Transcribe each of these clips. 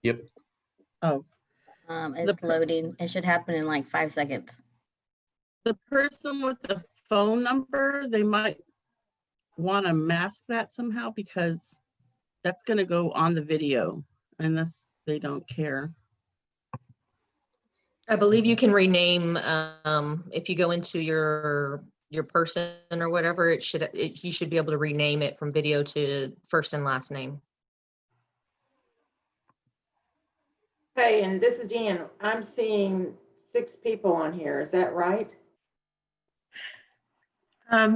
Yep. Oh, It's loading. It should happen in like 5 seconds. the person with the phone number, they might want to mask that somehow because that's going to go on the video unless they don't care. I believe you can rename, if you go into your person or whatever, you should be able to rename it from video to first and last name. Okay, and this is Jan. I'm seeing 6 people on here. Is that right?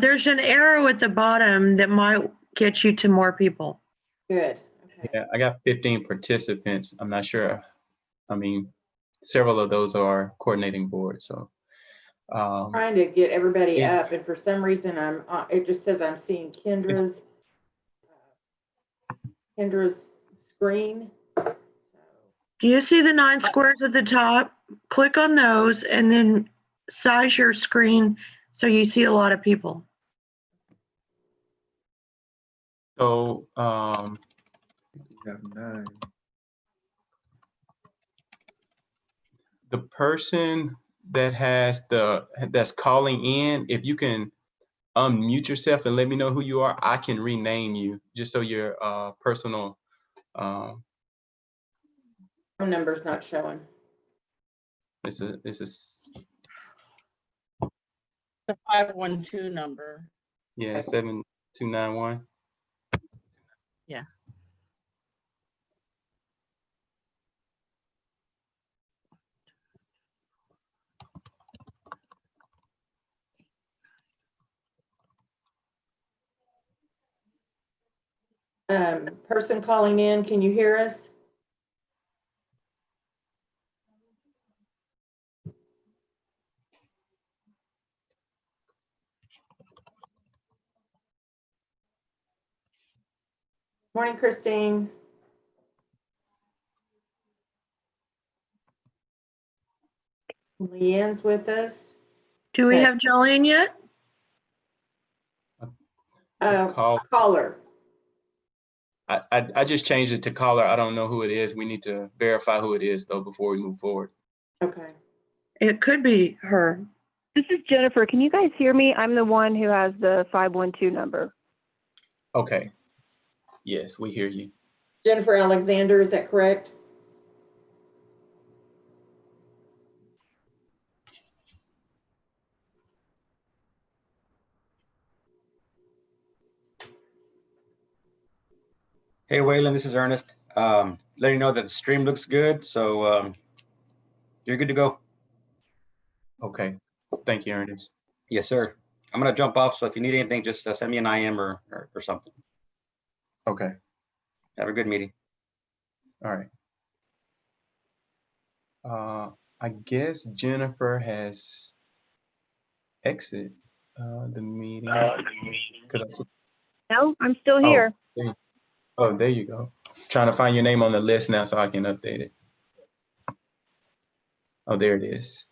There's an arrow at the bottom that might get you to more people. Good. Okay. Yeah, I got 15 participants. I'm not sure. I mean, several of those are coordinating board. So Trying to get everybody Yeah. up, and for some reason it just says I'm seeing Kendra's screen. So, Do you see the 9 squares at the top? Click on those and then size your screen so you see a lot of people. so You have 9. the person that has that's calling in, if you can unmute yourself and let me know who you are, I can rename you just so your personal phone number's not showing. this is The 512 number. yeah 7291. Yeah. Person calling in, can you hear us? Morning, Christine. Leanne's with us. Do we Okay. have Jolene yet? Caller. I just changed it to caller. I don't know who it is. We need to verify who it is though before we move forward. Okay. It could be her. This is Jennifer. Can you guys hear me? I'm the one who has the 512 number. Okay. Yes, we hear you. Jennifer Alexander, is that correct? Hey, Waylon, this is Ernest. Letting you know that the stream looks good, so you're good to go. Okay. Thank you, Ernest. Yes, sir. I'm gonna jump off, so if you need anything, just send me an IM or something. Okay. Have a good meeting. All right. I guess Jennifer has exited the meeting. No, I'm still here. There you go. Trying to find your name on the list now so I can update it. Oh, there it is.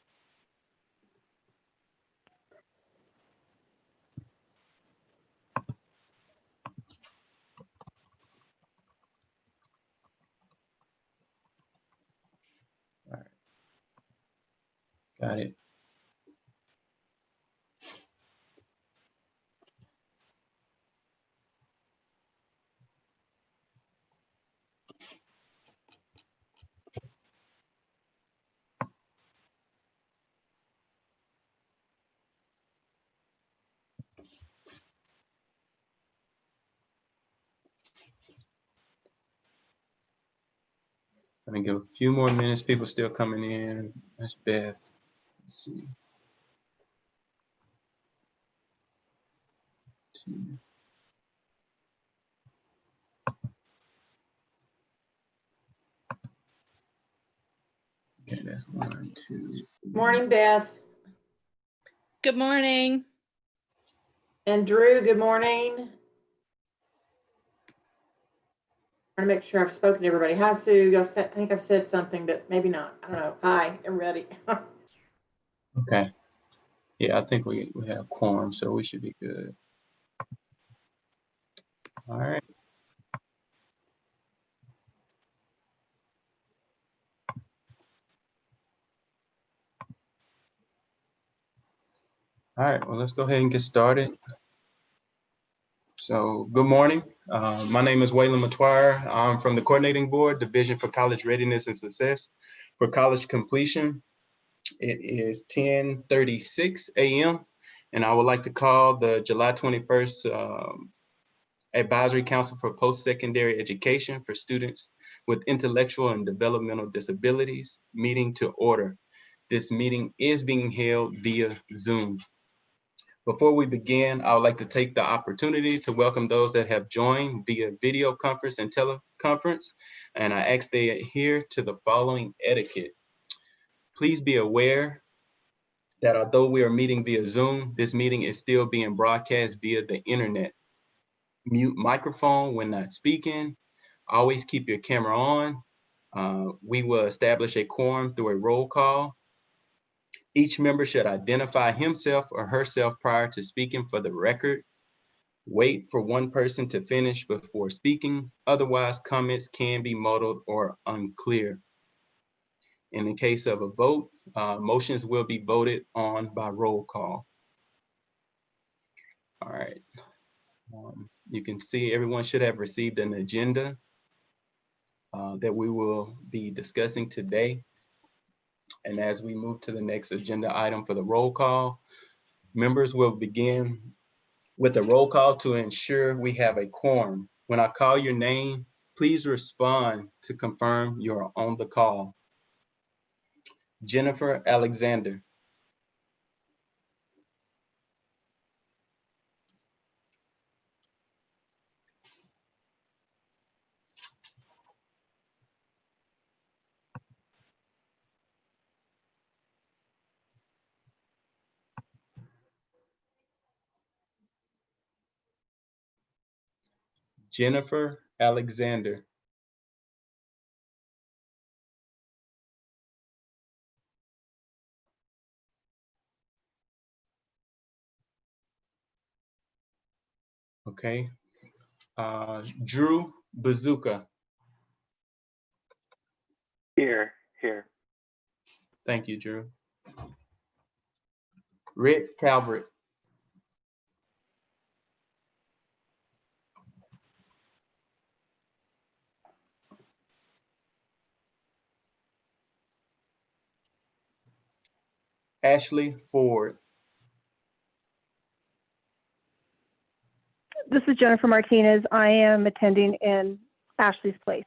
All right. Got it. Let me give a few more minutes. People still coming in. That's Beth. Let's see. 2. Okay, that's 1, 2. Morning, Beth. Good morning. And Drew, good morning. Trying to make sure I've spoken to everybody. Hi, Sue. I think I've said something, but maybe not. I don't know. Hi, everybody. Okay. Yeah, I think we have quorum, so we should be good. All right. All right, well, let's go ahead and get started. So, good morning. My name is Waylon Matwire. I'm from the Coordinating Board, Division for College Readiness and Success for College Completion. It is 10:36 a.m. and I would like to call the July 21st Advisory Council for Postsecondary Education for Students with Intellectual and Developmental Disabilities meeting to order. This meeting is being held via Zoom. Before we begin, I would like to take the opportunity to welcome those that have joined via video conference and teleconference, and I ask they adhere to the following etiquette. Please be aware that although we are meeting via Zoom, this meeting is still being broadcast via the internet. Mute microphone when not speaking. Always keep your camera on. We will establish a quorum through a roll call. Each member should identify himself or herself prior to speaking for the record. Wait for one person to finish before speaking. Otherwise, comments can be muddled or unclear. In the case of a vote, motions will be voted on by roll call. All right. You can see everyone should have received an agenda that we will be discussing today. And as we move to the next agenda item for the roll call, members will begin with a roll call to ensure we have a quorum. When I call your name, please respond to confirm you're on the call. Jennifer Alexander. Jennifer Alexander. Okay. Drew Bazooka. Here. Thank you, Drew. Rick Calvert. Ashley Ford. This is Jennifer Martinez. I am attending in Ashley's place.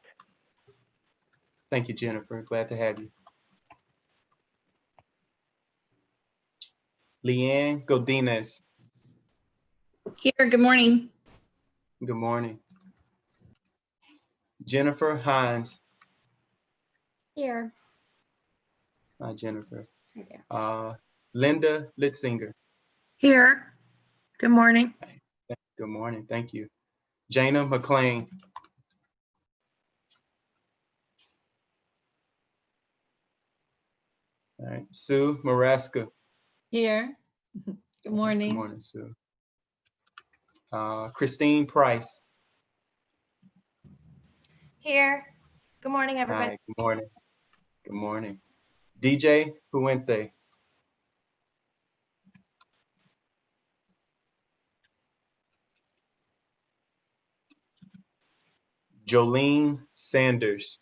Thank you, Jennifer. Glad to have you. Leanne Godinez. Here, good morning. Good morning. Jennifer Hines. Here. Hi, Jennifer. Yeah. Linda Litzinger. Here. Good morning. Good morning. Thank you. Jana McLean. All right. Sue Maraska. Here. Good morning. Good morning, Sue. Christine Price. Here. Good morning, everybody. Hi, good morning. Good morning. DJ Puente. Jolene Sanders.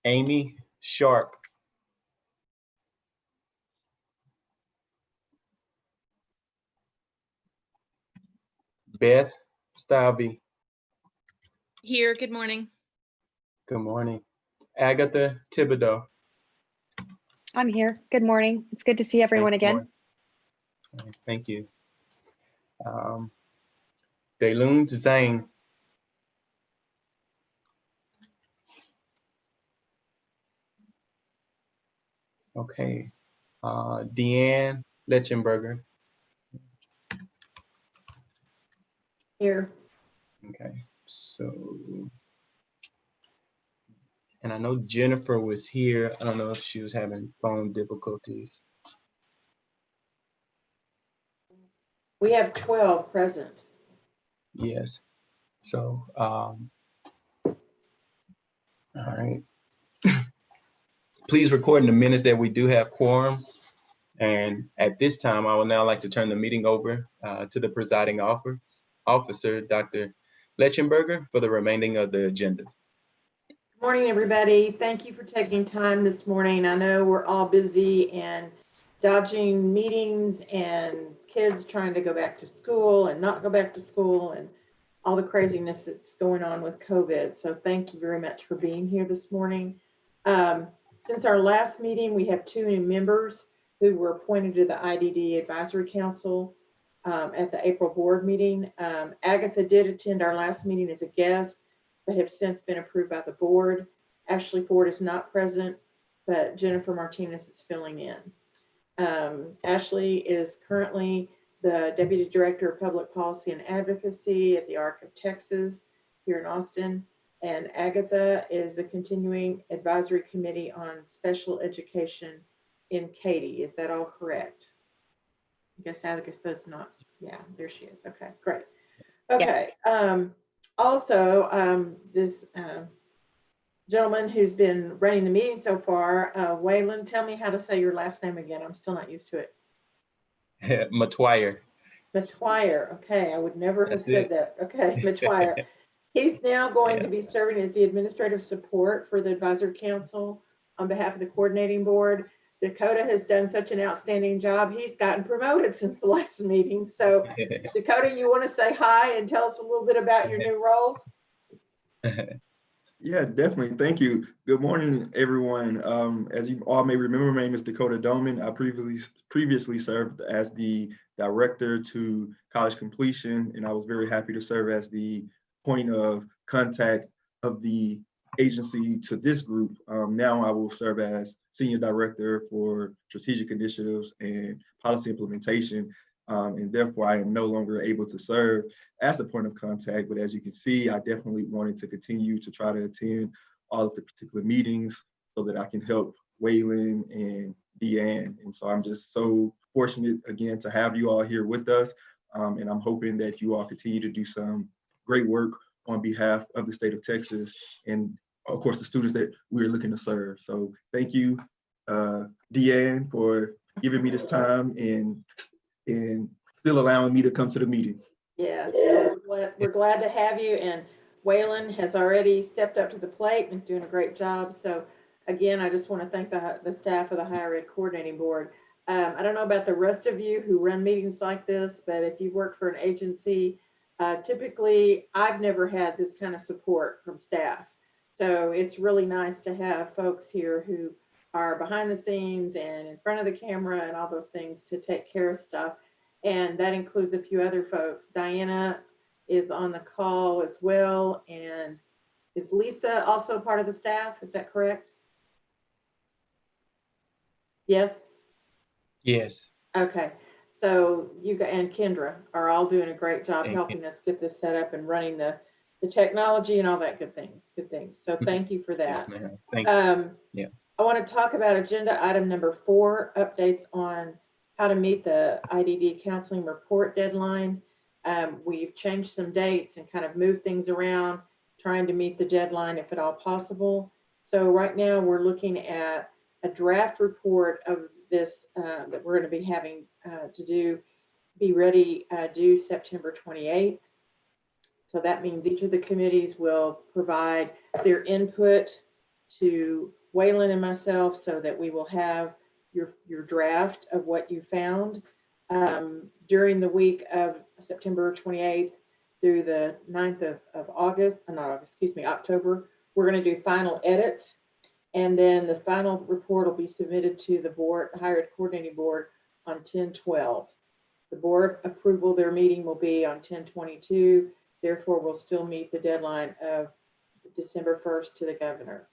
Amy Sharp. Beth Stalvey. Here, good morning. Good morning. Agatha Thibodeau. I'm here. Good morning. It's good to see everyone again. Thank you. Daylun Zhang. Okay. Deanne Lechenberger. Here. Okay. So, and I know Jennifer was here. I don't know if she was having phone difficulties. We have 12 present. Yes. So All right. Please record in the minutes that we do have quorum. And at this time, I would now like to turn the meeting over to the presiding officer, Dr. Lechenberger, for the remaining of the agenda. Good morning, everybody. Thank you for taking time this morning. I know we're all busy and dodging meetings and kids trying to go back to school and not go back to school and all the craziness that's going on with COVID. So thank you very much for being here this morning. Since our last meeting, we have 2 new members who were appointed to the IDD Advisory Council at the April board meeting. Agatha did attend our last meeting as a guest, but have since been approved by the board. Ashley Ford is not present, but Jennifer Martinez is filling in. Ashley is currently the Deputy Director of Public Policy and Advocacy at the ARC of Texas here in Austin. And Agatha is the Continuing Advisory Committee on Special Education in Katy. Is that all correct? I guess Agatha's not. Yeah, there she is. Okay, great. Okay. Yes. Also, this gentleman who's been running the meeting so far, Waylon, tell me how to say your last name again. I'm still not used to it. Matwire. Matwire. Okay, I would never have That's said it. that. Okay, Matwire. He's now going to be serving as the administrative support for the advisory council on behalf of the coordinating board. Dakota has done such an outstanding job. He's gotten promoted since the last meeting. So Dakota, you want to say hi and tell us a little bit about your new role? Yeah, definitely. Thank you. Good morning, everyone. As you all may remember, my name is Dakota Doman. I previously served as the director to college completion, and I was very happy to serve as the point of contact of the agency to this group. Now I will serve as senior director for strategic initiatives and policy implementation. And therefore I am no longer able to serve as a point of contact, but as you can see, I definitely wanted to continue to try to attend all of the particular meetings so that I can help Waylon and Deanne. And so I'm just so fortunate again to have you all here with us. And I'm hoping that you all continue to do some great work on behalf of the state of Texas and of course the students that we're looking to serve. So thank you, Deanne, for giving me this time and still allowing me to come to the meeting. Yeah, we're glad to have you. And Waylon has already stepped up to the plate and is doing a great job. So again, I just want to thank the staff of the Higher Ed Coordinating Board. I don't know about the rest of you who run meetings like this, but if you work for an agency, typically I've never had this kind of support from staff. So it's really nice to have folks here who are behind the scenes and in front of the camera and all those things to take care of stuff. And that includes a few other folks. Diana is on the call as well. And is Lisa also part of the staff? Is that correct? Yes? Yes. Okay. So you and Kendra are all doing a great job helping us get this set up and running the technology and all that good things. So thank you for that. Yes, ma'am. Thank you. Yeah. I want to talk about agenda item number 4, updates on how to meet the IDD counseling report deadline. We've changed some dates and kind of moved things around, trying to meet the deadline if at all possible. So right now we're looking at a draft report of this that we're going to be having to be ready due September 28th. So that means each of the committees will provide their input to Waylon and myself so that we will have your draft of what you found during the week of September 28th through the 9th of October. We're going to do final edits, and then the final report will be submitted to the board, Higher Ed Coordinating Board, on 10/12. The board approval, their meeting will be on 10/22. Therefore, we'll still meet the deadline of December 1st to the governor.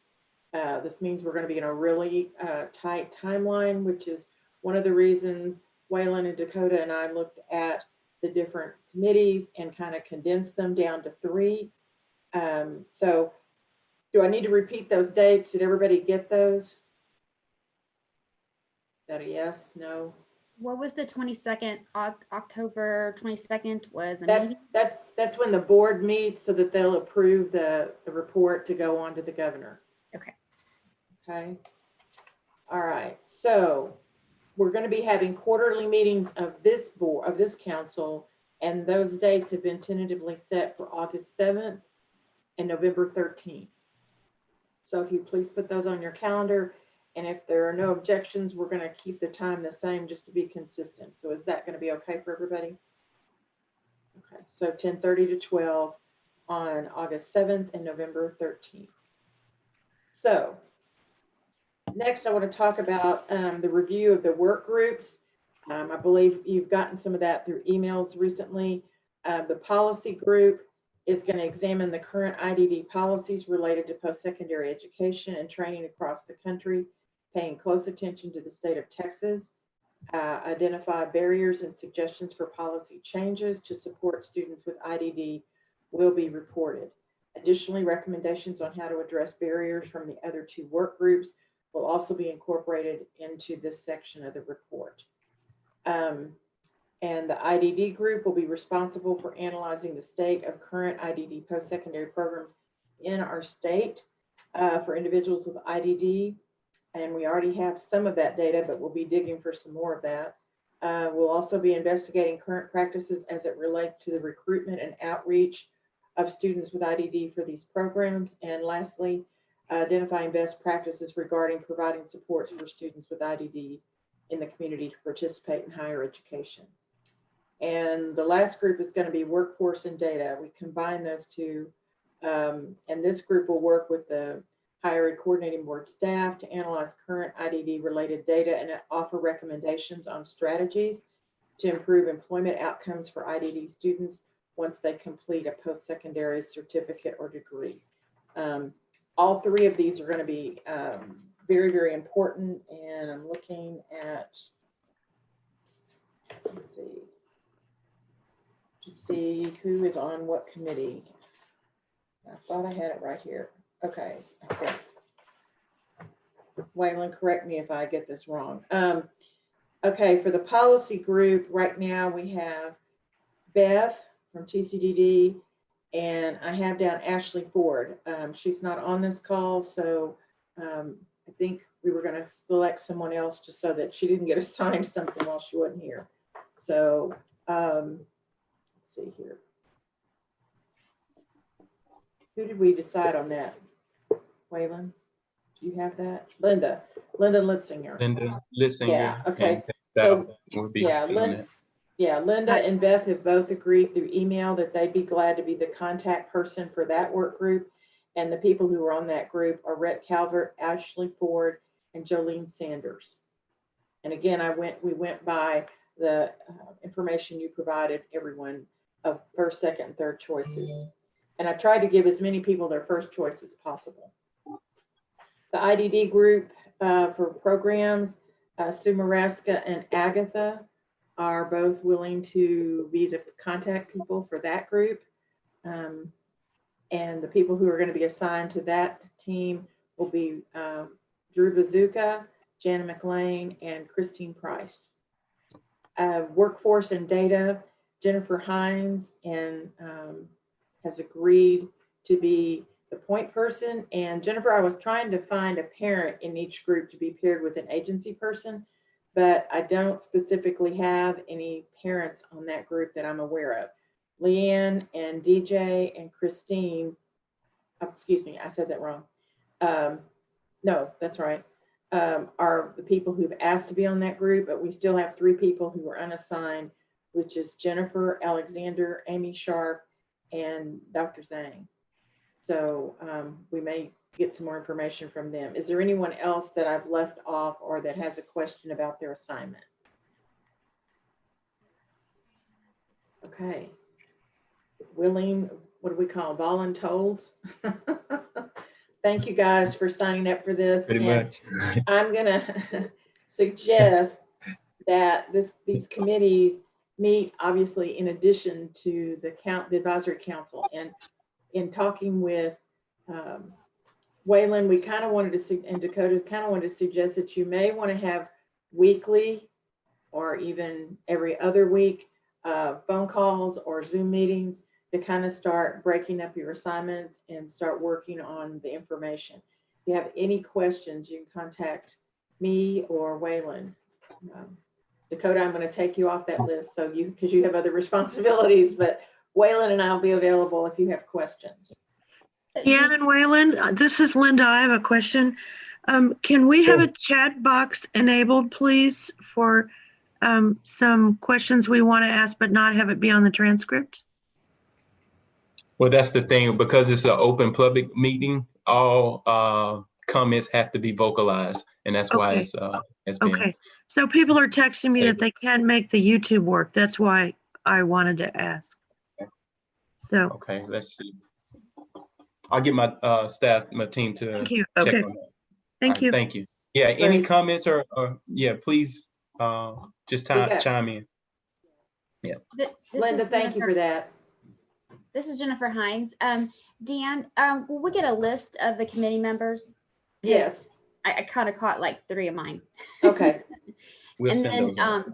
This means we're going to be in a really tight timeline, which is one of the reasons Waylon and Dakota and I looked at the different committees and kind of condensed them down to 3. So do I need to repeat those dates? Did everybody get those? Is that a yes? No? What was the 22nd? October 22nd was a meeting? That's when the board meets so that they'll approve the report to go on to the governor. Okay. Okay. All right. So we're going to be having quarterly meetings of this board, of this council, and those dates have been tentatively set for August 7th and November 13th. So if you please put those on your calendar, and if there are no objections, we're going to keep the time the same just to be consistent. So is that going to be okay for everybody? Okay, so 10:30 to 12 on August 7th and November 13th. So next, I want to talk about the review of the work groups. I believe you've gotten some of that through emails recently. The policy group is going to examine the current IDD policies related to post-secondary education and training across the country, paying close attention to the state of Texas, identify barriers and suggestions for policy changes to support students with IDD will be reported. Additionally, recommendations on how to address barriers from the other two work groups will also be incorporated into this section of the report. And the IDD group will be responsible for analyzing the state of current IDD post-secondary programs in our state for individuals with IDD. And we already have some of that data, but we'll be digging for some more of that. We'll also be investigating current practices as it relates to the recruitment and outreach of students with IDD for these programs. And lastly, identifying best practices regarding providing supports for students with IDD in the community to participate in higher education. And the last group is going to be workforce and data. We combine those two, and this group will work with the Higher Ed Coordinating Board staff to analyze current IDD related data and offer recommendations on strategies to improve employment outcomes for IDD students once they complete a post-secondary certificate or degree. All three of these are going to be very, very important, and I'm looking at, let's see, to see who is on what committee. I thought I had it right here. Okay, I think. Waylon, correct me if I get this wrong. Okay, for the policy group, right now we have Beth from TCDD, and I have down Ashley Ford. She's not on this call, so I think we were going to select someone else just so that she didn't get assigned something while she wasn't here. So let's see here. Who did we decide on that? Waylon, do you have that? Linda Litzinger. Linda Litzinger. Yeah, okay. And So, would be yeah, doing it. Linda and Beth have both agreed through email that they'd be glad to be the contact person for that work group. And the people who are on that group are Rhett Calvert, Ashley Ford, and Jolene Sanders. And again, we went by the information you provided everyone of first, second, and third choices. And I tried to give as many people their first choice as possible. The IDD group for programs, Sue Maraska and Agatha are both willing to be the contact people for that group. And the people who are going to be assigned to that team will be Drew Bazooka, Jana McLean, and Christine Price. Workforce and data, Jennifer Hines and has agreed to be the point person. And Jennifer, I was trying to find a parent in each group to be paired with an agency person, but I don't specifically have any parents on that group that I'm aware of. Leanne and DJ and Christine, excuse me, I said that wrong. No, that's right. Are the people who've asked to be on that group, but we still have 3 people who are unassigned, which is Jennifer, Alexander, Amy Sharp, and Dr. Zhang. So we may get some more information from them. Is there anyone else that I've left off or that has a question about their assignment? Okay. Willing, what do we call voluntold? Thank you guys for signing up for this. Pretty much. I'm gonna suggest that these committees meet obviously in addition to the advisory council. And in talking with Waylon, we kind of wanted to, and Dakota kind of wanted to suggest that you may want to have weekly or even every other week phone calls or Zoom meetings to kind of start breaking up your assignments and start working on the information. you have any questions, you can contact me or Waylon. Dakota, I'm going to take you off that list because you have other responsibilities, but Waylon and I will be available if you have questions. Deanne and Waylon, this is Linda. I have a question. Can we have a chat box enabled, please, for some questions we want to ask, but not have it be on the transcript? Well, that's the thing, because it's an open public meeting, all comments have to be vocalized, and that's why Okay. it's been. Okay. So people are texting me that they can't make the YouTube work. That's why I wanted to ask. So. Okay, let's see. I'll get my my team to Thank you. check Okay. on that. Thank All right, you. thank you. Yeah, any Great. comments or yeah, please just chime in. Yeah. Linda, thank you for that. This is Jennifer Hines. Deanne, will we get a list of the committee members? 'Cause Yes. I kind of caught like 3 of mine. Okay. We'll And send then those out.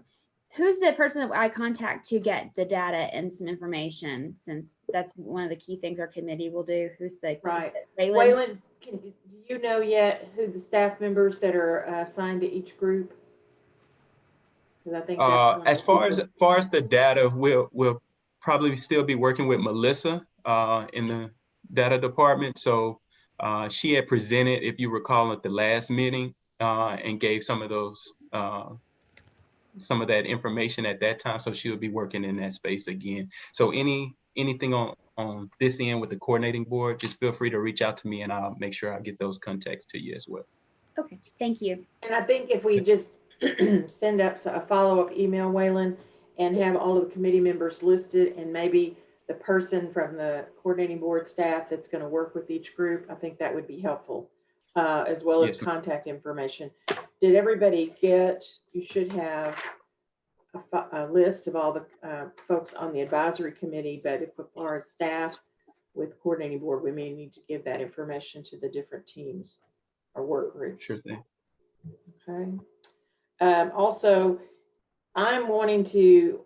who's the person that I contact to get the data and some information, since that's one of the key things our committee will do? Who's the Right. Waylon? Waylon, do you know yet who the staff members that are assigned to each group? Because I think that's As far as the data, we'll probably still be working with Melissa in the data department. So she had presented, if you recall, at the last meeting and gave some of those some of that information at that time. So she'll be working in that space again. So anything on this end with the coordinating board, just feel free to reach out to me and I'll make sure I get those contacts to you as well. Okay, thank you. And I think if we just send up a follow-up email, Waylon, and have all of the committee members listed, and maybe the person from the coordinating board staff that's going to work with each group, I think that would be helpful, as well as contact information. Did everybody get, you should have a list of all the folks on the advisory committee, but if as far as staff with coordinating board, we may need to give that information to the different teams or work groups. Sure thing. Okay. Also, I'm wanting to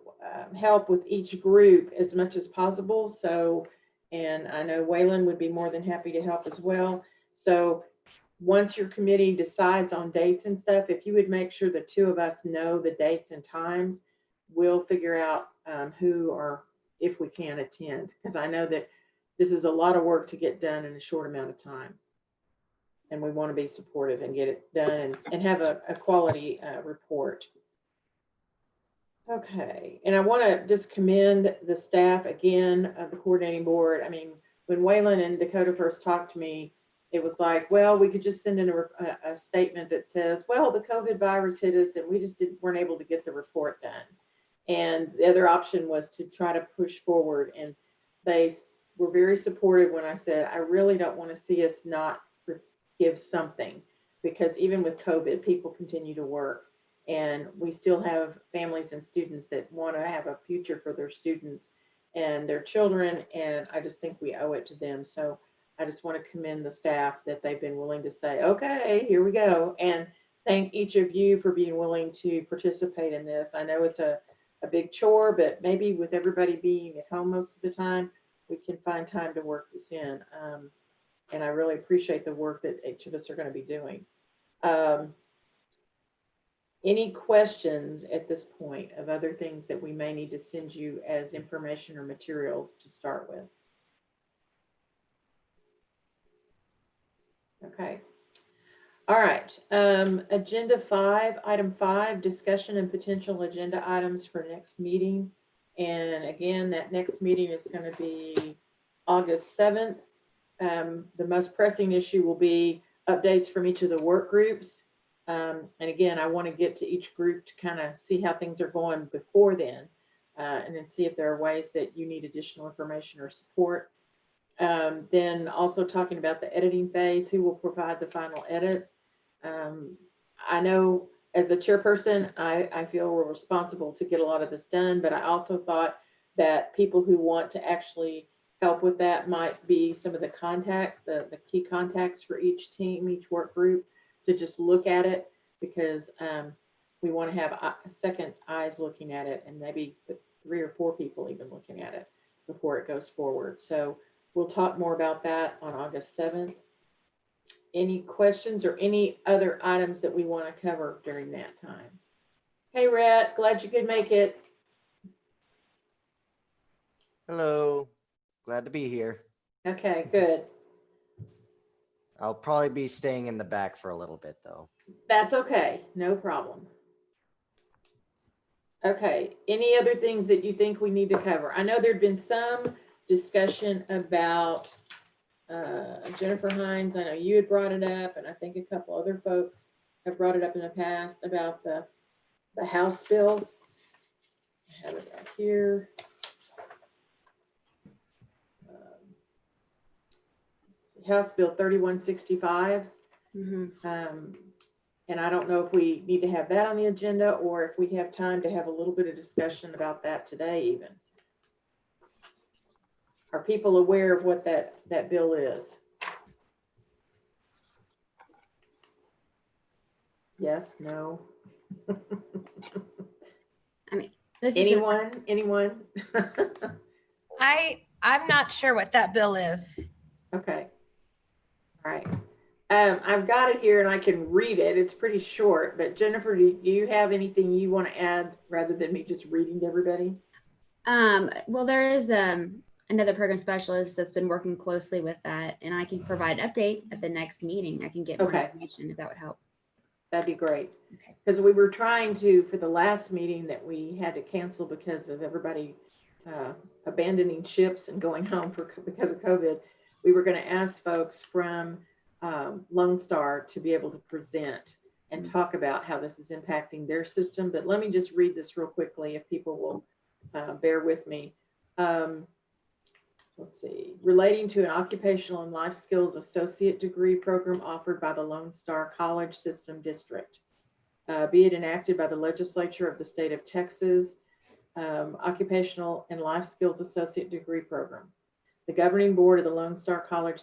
help with each group as much as possible. So, and I know Waylon would be more than happy to help as well. So once your committee decides on dates and stuff, if you would make sure the 2 of us know the dates and times, we'll figure out who or if we can attend. Because I know that this is a lot of work to get done in a short amount of time. And we want to be supportive and get it done and have a quality report. Okay, and I want to just commend the staff again of the coordinating board. I mean, when Waylon and Dakota first talked to me, it was like, well, we could just send in a statement that says, well, the COVID virus hit us and we just weren't able to get the report done. And the other option was to try to push forward. And they were very supportive when I said, I really don't want to see us not give something, because even with COVID, people continue to work. And we still have families and students that want to have a future for their students and their children. And I just think we owe it to them. So I just want to commend the staff that they've been willing to say, okay, here we go. And thank each of you for being willing to participate in this. I know it's a big chore, but maybe with everybody being at home most of the time, we can find time to work this in. And I really appreciate the work that each of us are going to be doing. Any questions at this point of other things that we may need to send you as information or materials to start with? Okay. All right. Agenda 5, item 5, discussion and potential agenda items for next meeting. And again, that next meeting is going to be August 7th. The most pressing issue will be updates from each of the work groups. And again, I want to get to each group to kind of see how things are going before then, and then see if there are ways that you need additional information or support. Then also talking about the editing phase, who will provide the final edits. I know as the chairperson, I feel we're responsible to get a lot of this done, but I also thought that people who want to actually help with that might be some of the key contacts for each team, each work group, to just look at it, because we want to have second eyes looking at it, and maybe 3 or 4 people even looking at it before it goes forward. So we'll talk more about that on August 7th. Any questions or any other items that we want to cover during that time? Hey, Rhett, glad you could make it. Hello, glad to be here. Okay, good. I'll probably be staying in the back for a little bit though. That's okay, no problem. Okay, any other things that you think we need to cover? I know there'd been some discussion about Jennifer Hines. I know you had brought it up, and I think a couple other folks have brought it up in the past about the House bill. I have it right here. House Bill 3165. And I don't know if we need to have that on the agenda or if we have time to have a little bit of discussion about that today even. Are people aware of what that bill is? Yes, no? I mean, this anyone? I'm not sure what that bill is. Okay. All right. I've got it here and I can read it. It's pretty short, but Jennifer, do you have anything you want to add rather than me just reading to everybody? Well, there is another program specialist that's been working closely with that, and I can provide an update at the next meeting. I can get more information if that would help. That'd be great. Because we were trying to, for the last meeting that we had to cancel because of everybody abandoning ships and going home because of COVID, we were going to ask folks from Lone Star to be able to present and talk about how this is impacting their system. But let me just read this real quickly if people will bear with me. Let's see. Relating to an occupational and life skills associate degree program offered by the Lone Star College System District. Be it enacted by the legislature of the state of Texas, occupational and life skills associate degree program. The governing board of the Lone Star College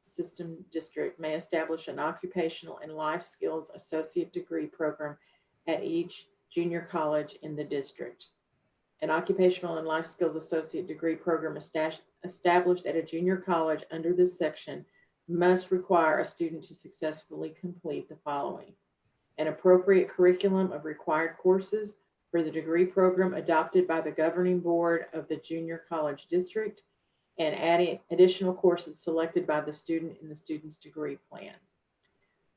System District may establish an occupational and life skills associate degree program at each junior college in the district. An occupational and life skills associate degree program established at a junior college under this section must require a student to successfully complete the following: an appropriate curriculum of required courses for the degree program adopted by the governing board of the junior college district, and adding additional courses selected by the student in the student's degree plan.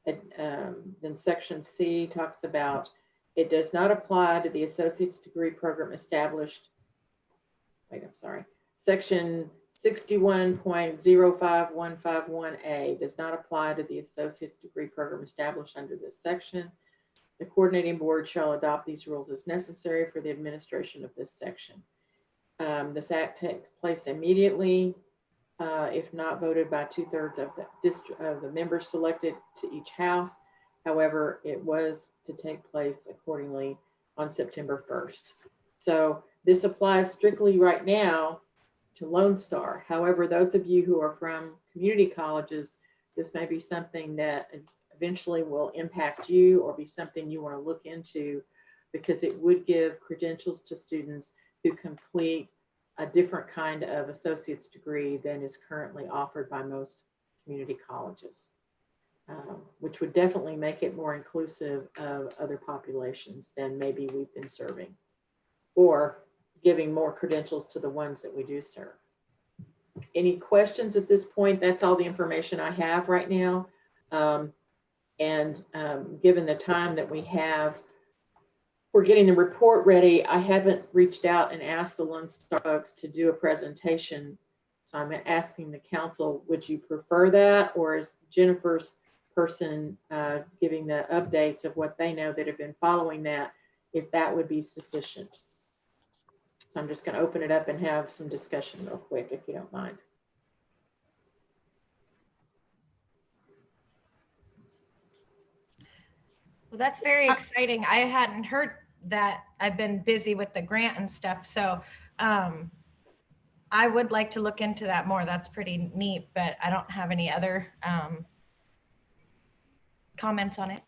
Then section C talks about it does not apply to the associate's degree program established. Section 61.05151A does not apply to the associate's degree program established under this section. The coordinating board shall adopt these rules as necessary for the administration of this section. This act takes place immediately if not voted by 2/3 of the members selected to each house. However, it was to take place accordingly on September 1st. So this applies strictly right now to Lone Star. However, those of you who are from community colleges, this may be something that eventually will impact you or be something you want to look into, because it would give credentials to students who complete a different kind of associate's degree than is currently offered by most community colleges, which would definitely make it more inclusive of other populations than maybe we've been serving, or giving more credentials to the ones that we do serve. Any questions at this point? That's all the information I have right now. Given the time that we have, we're getting the report ready. I haven't reached out and asked the Lone Star folks to do a presentation. So I'm asking the council, would you prefer that? Or is Jennifer's person giving the updates of what they know that have been following that, if that would be sufficient? So I'm just going to open it up and have some discussion real quick, if you don't mind. Well, that's very exciting. I hadn't heard that. I've been busy with the grant and stuff. So I would like to look into that more. That's pretty neat, but I don't have any other comments on it.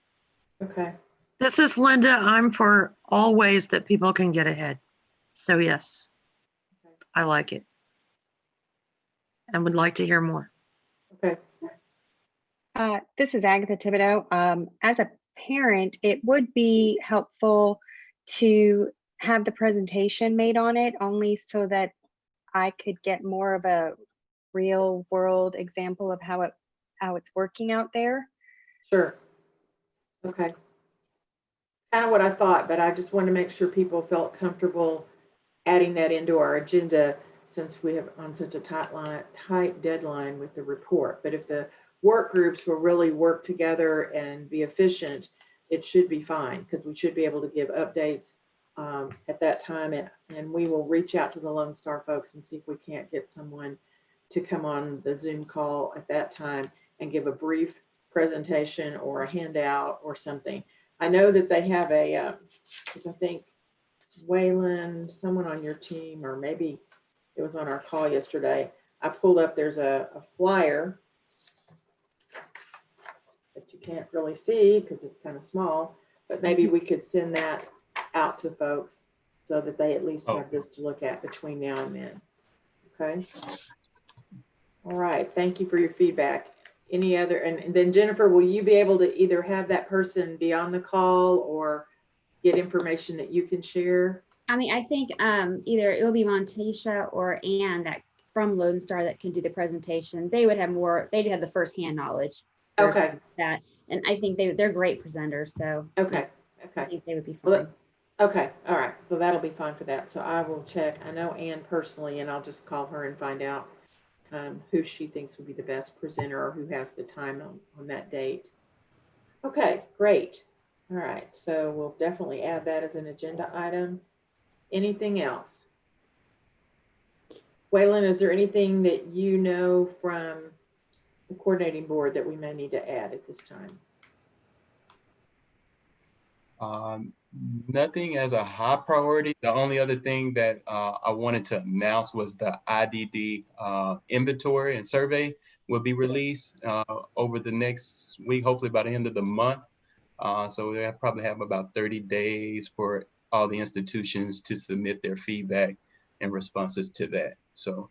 Okay. This is Linda. I'm for all ways that people can get ahead. So yes, I like it and would like to hear more. Okay. This is Agatha Thibodeau. As a parent, it would be helpful to have the presentation made on it, only so that I could get more of a real world example of how it's working out there. Sure. Okay. Kind of what I thought, but I just wanted to make sure people felt comfortable adding that into our agenda since we have on such a tight deadline with the report. But if the work groups will really work together and be efficient, it should be fine because we should be able to give updates at that time. And we will reach out to the Lone Star folks and see if we can't get someone to come on the Zoom call at that time and give a brief presentation or a handout or something. I know that they have a, because I think Waylon, someone on your team, or maybe it was on our call yesterday, I pulled up, there's a flyer that you can't really see because it's kind of small, but maybe we could send that out to folks so that they at least have this to look at between now and then. Okay. All right. Thank you for your feedback. Any other, and then Jennifer, will you be able to either have that person be on the call or get information that you can share? I mean, I think either it'll be Montisha or Ann that from Lone Star that can do the presentation. They would have more, they'd have the firsthand knowledge. Okay. That, and I think they're great presenters, so. Okay. Okay. I think they would be fine. Well, okay. All right. So that'll be fine for that. So I will check. I know Ann personally, and I'll just call her and find out who she thinks would be the best presenter or who has the time on that date. Okay, great. All right. So we'll definitely add that as an agenda item. Anything else? Waylon, is there anything that you know from the coordinating board that we may need to add at this time? Nothing as a high priority. The only other thing that I wanted to announce was the IDD inventory and survey will be released over the next week, hopefully by the end of the month. So they'll probably have about 30 days for all the institutions to submit their feedback and responses to that. So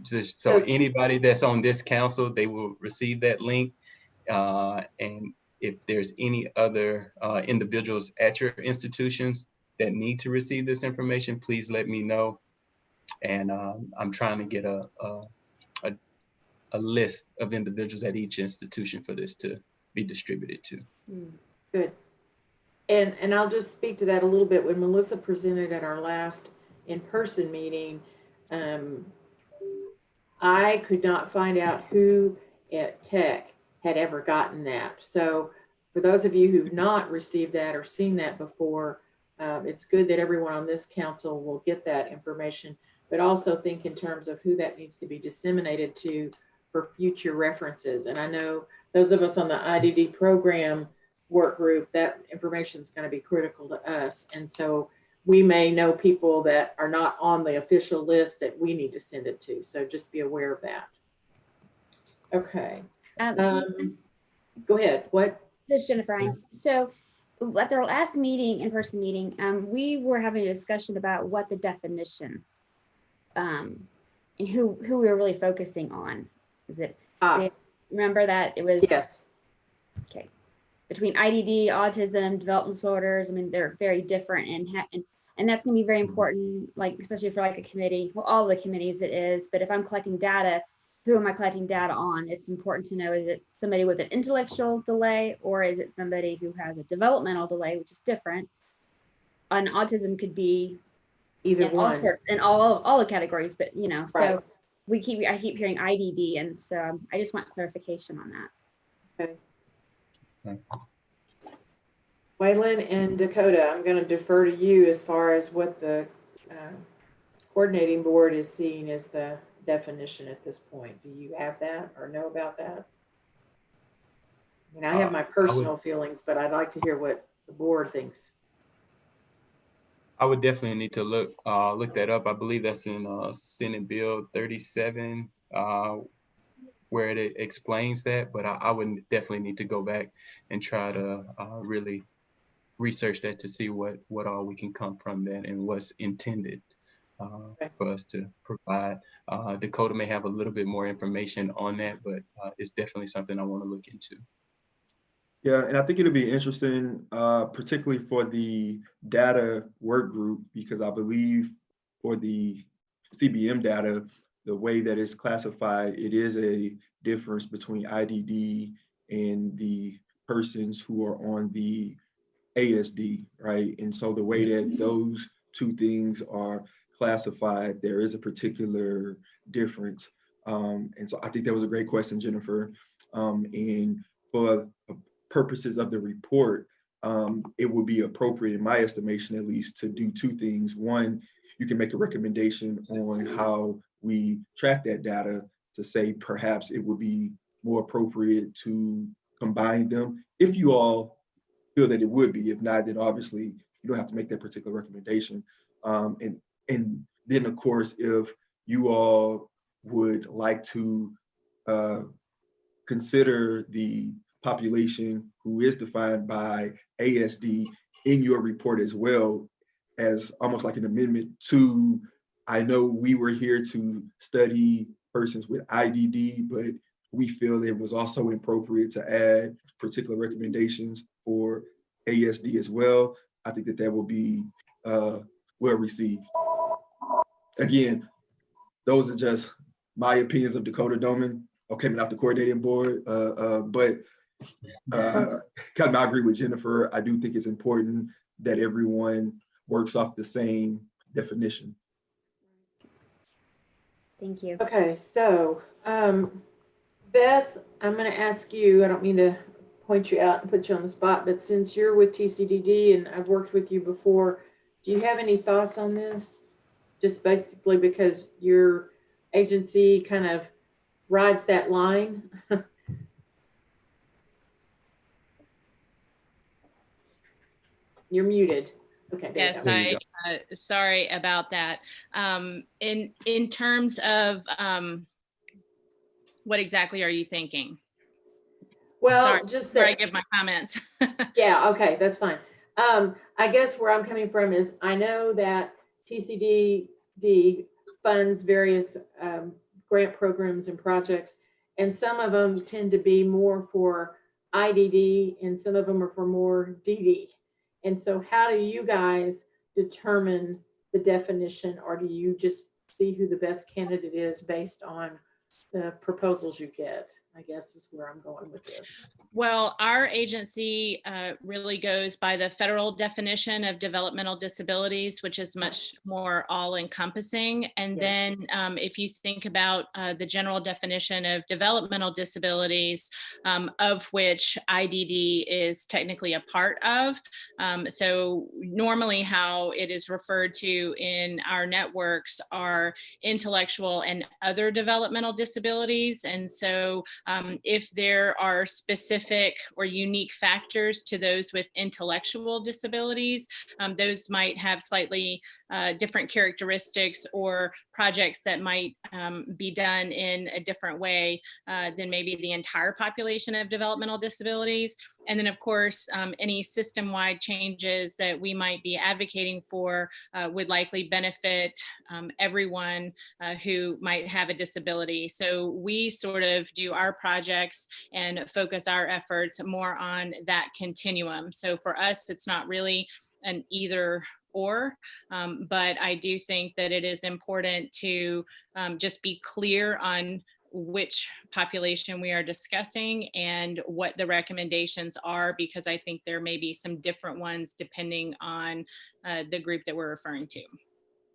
just so anybody that's on this council, they will receive that link. And if there's any other individuals at your institutions that need to receive this information, please let me know. And I'm trying to get a list of individuals at each institution for this to be distributed to. Good. And I'll just speak to that a little bit. When Melissa presented at our last in-person meeting, I could not find out who at Tech had ever gotten that. So for those of you who've not received that or seen that before, it's good that everyone on this council will get that information, but also think in terms of who that needs to be disseminated to for future references. And I know those of us on the IDD program work group, that information is going to be critical to us. And so we may know people that are not on the official list that we need to send it to. So just be aware of that. Okay. Go ahead. What? This is Jennifer Hines. So at their last meeting, in-person meeting, we were having a discussion about what the definition and who we were really focusing on. Is it, remember that it was? Yes. Okay. Between IDD, autism, developmental disorders, I mean, they're very different, and that's going to be very important, like especially for like a committee. Well, all the committees it is, but if I'm collecting data, who am I collecting data on? It's important to know, is it somebody with an intellectual delay, or is it somebody who has a developmental delay, which is different? And autism could be either one in all the categories, but you know, so right. I keep hearing IDD, and so I just want clarification on that. Okay. Waylon and Dakota, I'm going to defer to you as far as what the coordinating board is seeing as the definition at this point. Do you have that or know about that? I mean, I have my personal feelings, but I'd like to hear what the board thinks. I would definitely need to look that up. I believe that's in Senate Bill 37, where it explains that, but I would definitely need to go back and try to really research that to see what all we can come from that and what's intended for us to provide. Dakota may have a little bit more information on that, but it's definitely something I want to look into. Yeah, and I think it'll be interesting, particularly for the data work group, because I believe for the CBM data, the way that it's classified, it is a difference between IDD and the persons who are on the ASD, right? And so the way that those two things are classified, there is a particular difference. And so I think that was a great question, Jennifer. And for purposes of the report, it would be appropriate, in my estimation at least, to do two things. One, you can make a recommendation on how we track that data to say perhaps it would be more appropriate to combine them if you all feel that it would be. If not, then obviously you don't have to make that particular recommendation. And then of course, if you all would like to consider the population who is defined by ASD in your report as well, as almost like an amendment to, I know we were here to study persons with IDD, but we feel it was also appropriate to add particular recommendations for ASD as well. I think that that will be well received. Again, those are just my opinions of Dakota Doman, okay, not the coordinating board, but kind of I agree with Jennifer. I do think it's important that everyone works off the same definition. Thank you. Okay, so Beth, I'm going to ask you, I don't mean to point you out and put you on the spot, but since you're with TCDD and I've worked with you before, do you have any thoughts on this? Just basically because your agency kind of rides that line. You're muted. Okay. Yes, sorry about that. In terms of what exactly are you thinking? Well, sorry, just before that, I give my comments. Yeah, okay, that's fine. I guess where I'm coming from is I know that TCDD funds various grant programs and projects, and some of them tend to be more for IDD and some of them are for more DD. And so how do you guys determine the definition, or do you just see who the best candidate is based on the proposals you get? I guess is where I'm going with this. Well, our agency really goes by the federal definition of developmental disabilities, which is much more all-encompassing. And then if you think about the general definition of developmental disabilities, of which IDD is technically a part of. So normally how it is referred to in our networks are intellectual and other developmental disabilities. And so if there are specific or unique factors to those with intellectual disabilities, those might have slightly different characteristics or projects that might be done in a different way than maybe the entire population of developmental disabilities. And then of course, any system-wide changes that we might be advocating for would likely benefit everyone who might have a disability. So we sort of do our projects and focus our efforts more on that continuum. So for us, it's not really an either or, but I do think that it is important to just be clear on which population we are discussing and what the recommendations are, because I think there may be some different ones depending on the group that we're referring to.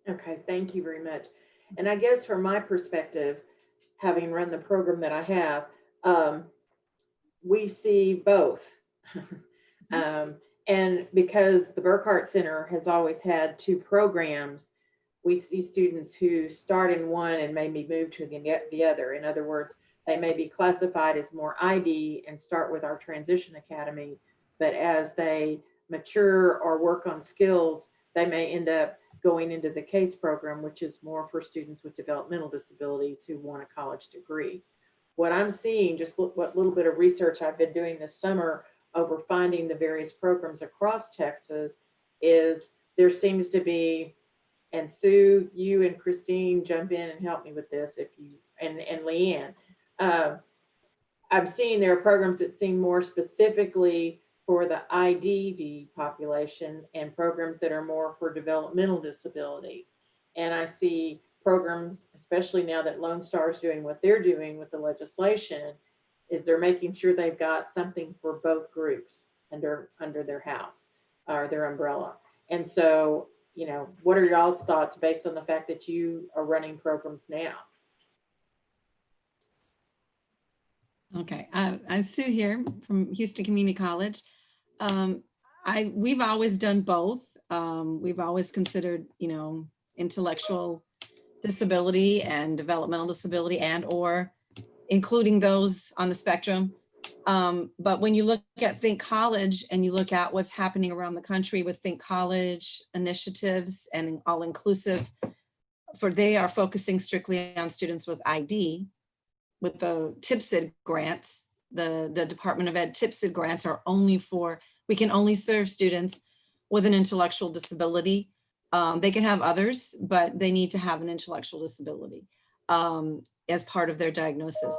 Okay, thank you very much. And I guess from my perspective, having run the program that I have, we see both. And because the Burkhart Center has always had two programs, we see students who start in one and maybe move to the other. In other words, they may be classified as more ID and start with our Transition Academy, but as they mature or work on skills, they may end up going into the CASE program, which is more for students with developmental disabilities who want a college degree. What I'm seeing, just what little bit of research I've been doing this summer over finding the various programs across Texas, is there seems to be and Sue, you and Christine jump in and help me with this if you, and Leanne. I'm seeing there are programs that seem more specifically for the IDD population and programs that are more for developmental disabilities. And I see programs, especially now that Lone Star is doing what they're doing with the legislation, is they're making sure they've got something for both groups under their house or their umbrella. And so, you know, what are y'all's thoughts based on the fact that you are running programs now? Okay, I'm Sue here from Houston Community College. We've always done both. We've always considered, you know, intellectual disability and developmental disability and or including those on the spectrum. But when you look at Think College and you look at what's happening around the country with Think College initiatives and all inclusive, they are focusing strictly on students with ID. With the TIPSID grants, the Department of Ed TIPSID grants are only for, we can only serve students with an intellectual disability. They can have others, but they need to have an intellectual disability as part of their diagnosis.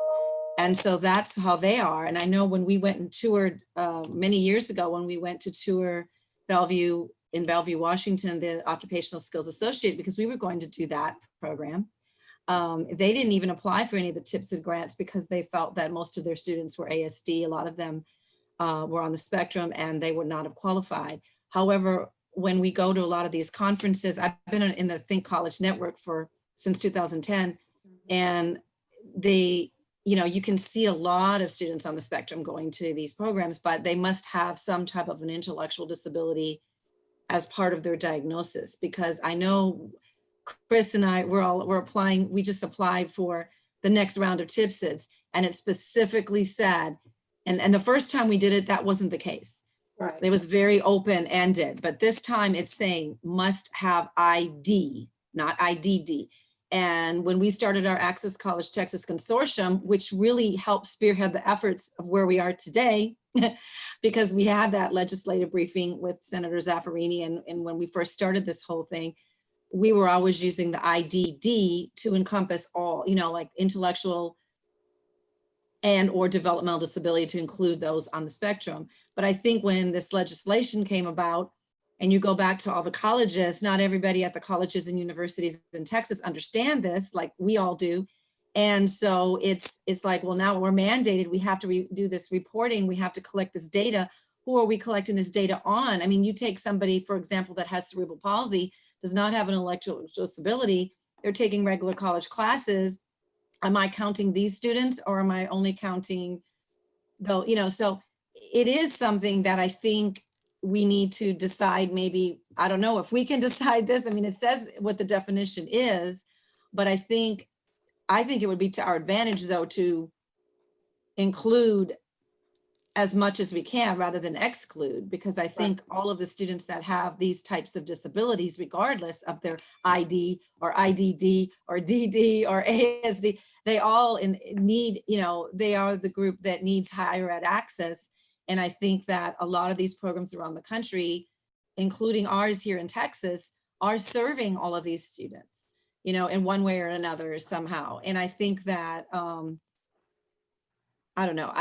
And so that's how they are. And I know when we went and toured many years ago, when we went to tour Bellevue, Washington, the Occupational Skills Associate, because we were going to do that program. They didn't even apply for any of the TIPSID grants because they felt that most of their students were ASD. A lot of them were on the spectrum and they would not have qualified. However, when we go to a lot of these conferences, I've been in the Think College network since 2010, and you can see a lot of students on the spectrum going to these programs, but they must have some type of an intellectual disability as part of their diagnosis. Because I know Chris and I, we're applying, we just applied for the next round of TIPSIDs, and it specifically said, and the first time we did it, that wasn't the case. Right. It was very open-ended, but this time it's saying must have ID, not IDD. And when we started our Access College Texas Consortium, which really helped spearhead the efforts of where we are today, because we had that legislative briefing with Senator Zaffarini, and when we first started this whole thing, we were always using the IDD to encompass all, like intellectual and or developmental disability, to include those on the spectrum. But I think when this legislation came about, and you go back to all the colleges, not everybody at the colleges and universities in Texas understand this like we all do. And so it's like, well, now we're mandated, we have to do this reporting, we have to collect this data. Who are we collecting this data on? I mean, you take somebody, for example, that has cerebral palsy, does not have an intellectual disability, they're taking regular college classes. Am I counting these students, or am I only counting though, so it is something that I think we need to decide. Maybe, I don't know if we can decide this. I mean, it says what the definition is, but I think it would be to our advantage though, to include as much as we can rather than exclude, because I think all of the students that have these types of disabilities, regardless of their ID or IDD or DD or ASD, they all need, they are the group that needs higher ed access. And I think that a lot of these programs around the country, including ours here in Texas, are serving all of these students, in one way or another somehow. And I think that, I don't know,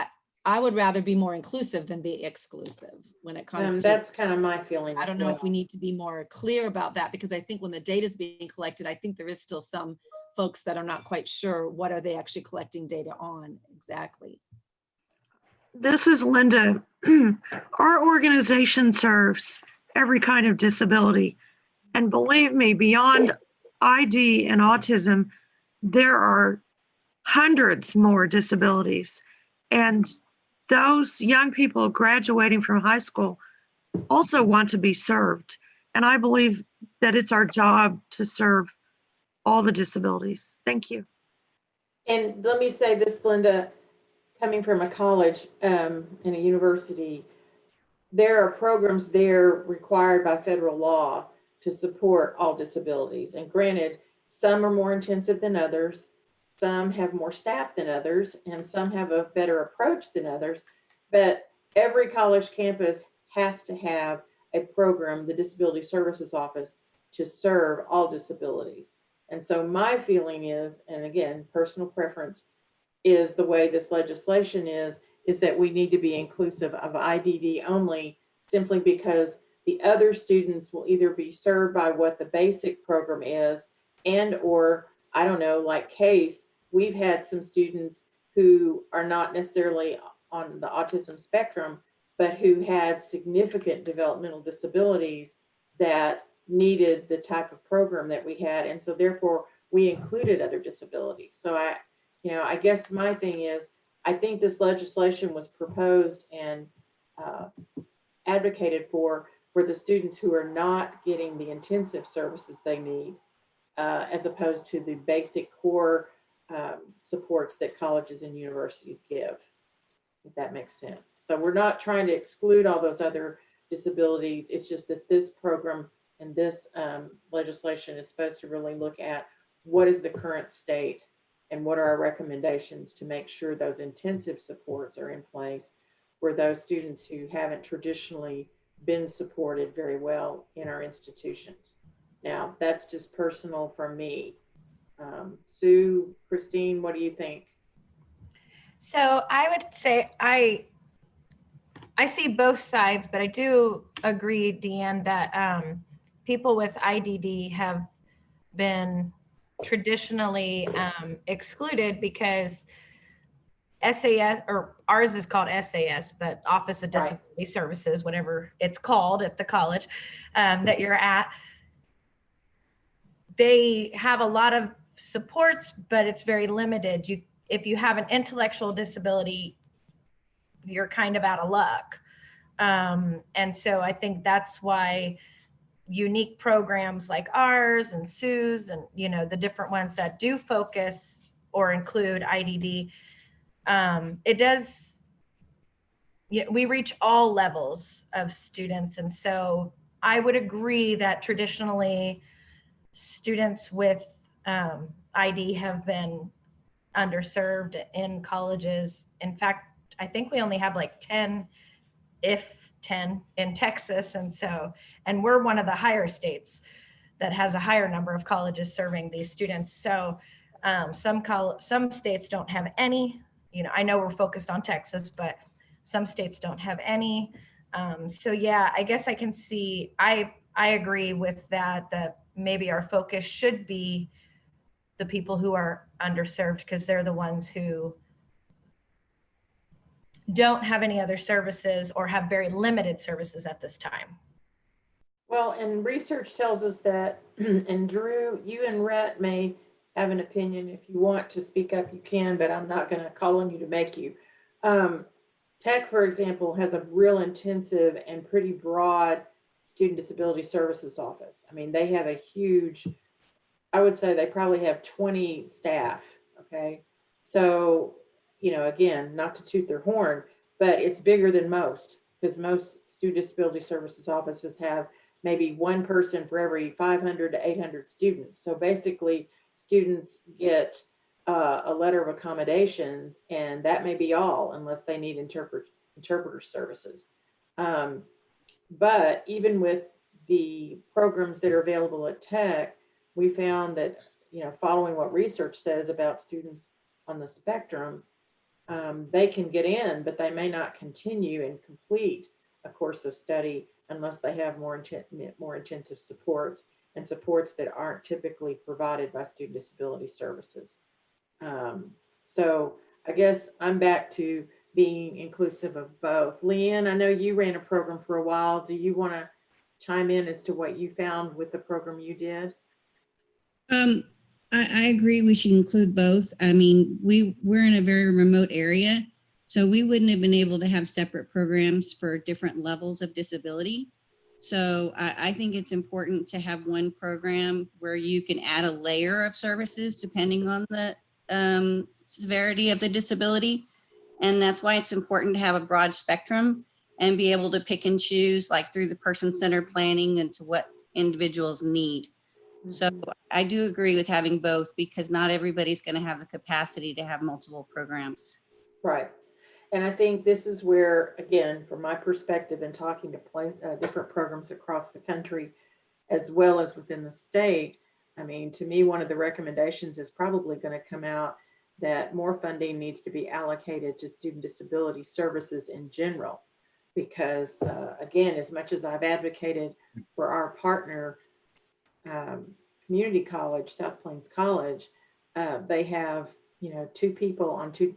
I would rather be more inclusive than be exclusive when it comes to. That's kind of my feeling. I don't know if we need to be more clear about that, because I think when the data is being collected, I think there is still some folks that are not quite sure what are they actually collecting data on exactly. This is Linda. Our organization serves every kind of disability. And believe me, beyond ID and autism, there are hundreds more disabilities. And those young people graduating from high school also want to be served. And I believe that it's our job to serve all the disabilities. Thank you. And let me say this, Linda, coming from a college and a university, there are programs there required by federal law to support all disabilities. And granted, some are more intensive than others, some have more staff than others, and some have a better approach than others. But every college campus has to have a program, the Disability Services Office, to serve all disabilities. And so my feeling is, and again, personal preference, is the way this legislation is that we need to be inclusive of IDD only, simply because the other students will either be served by what the basic program is, and or, I don't know, like Case, we've had some students who are not necessarily on the autism spectrum, but who had significant developmental disabilities that needed the type of program that we had. And so therefore we included other disabilities. So I guess my thing is, I think this legislation was proposed and advocated for the students who are not getting the intensive services they need, as opposed to the basic core supports that colleges and universities give, if that makes sense. So we're not trying to exclude all those other disabilities. It's just that this program and this legislation is supposed to really look at what is the current state and what are our recommendations to make sure those intensive supports are in place for those students who haven't traditionally been supported very well in our institutions. Now, that's just personal from me. Sue, Christine, what do you think? So I would say I see both sides, but I do agree, Deanne, that people with IDD have been traditionally excluded because SAS, or ours is called SAS, but Office of Disability Services, whatever it's called at the college that you're at, they have a lot of supports, but it's very limited. If you have an intellectual disability, you're kind of out of luck. And so I think that's why unique programs like ours and Sue's and, the different ones that do focus or include IDD, it does, we reach all levels of students. And so I would agree that traditionally students with ID have been underserved in colleges. In fact, I think we only have like 10, if 10 in Texas. And we're one of the higher states that has a higher number of colleges serving these students. So some states don't have any, I know we're focused on Texas, but some states don't have any. So yeah, I guess I can see, I agree with that maybe our focus should be the people who are underserved, because they're the ones who don't have any other services or have very limited services at this time. Well, and research tells us that, and Drew, you and Rhett may have an opinion. If you want to speak up, you can, but I'm not going to call on you to make you. Tech, for example, has a real intensive and pretty broad student disability services office. I mean, they have a huge, I would say they probably have 20 staff, okay? So, again, not to toot their horn, but it's bigger than most, because most student disability services offices have maybe one person for every 500 to 800 students. So basically, students get a letter of accommodations, and that may be all, unless they need interpreter services. But even with the programs that are available at Tech, we found that, following what research says about students on the spectrum, they can get in, but they may not continue and complete a course of study unless they have more intensive supports, and supports that aren't typically provided by student disability services. So I guess I'm back to being inclusive of both. Leanne, I know you ran a program for a while. Do you want to chime in as to what you found with the program you did? I agree we should include both. I mean, we're in a very remote area, so we wouldn't have been able to have separate programs for different levels of disability. So I think it's important to have one program where you can add a layer of services depending on the severity of the disability. And that's why it's important to have a broad spectrum and be able to pick and choose, like through the person-centered planning and to what individuals need. So I do agree with having both, because not everybody's going to have the capacity to have multiple programs. Right. And I think this is where, again, from my perspective and talking to different programs across the country, as well as within the state. I mean, to me, one of the recommendations is probably going to come out that more funding needs to be allocated to student disability services in general. Because again, as much as I've advocated for our partner community college, South Plains College, they have, you know, 2 people on two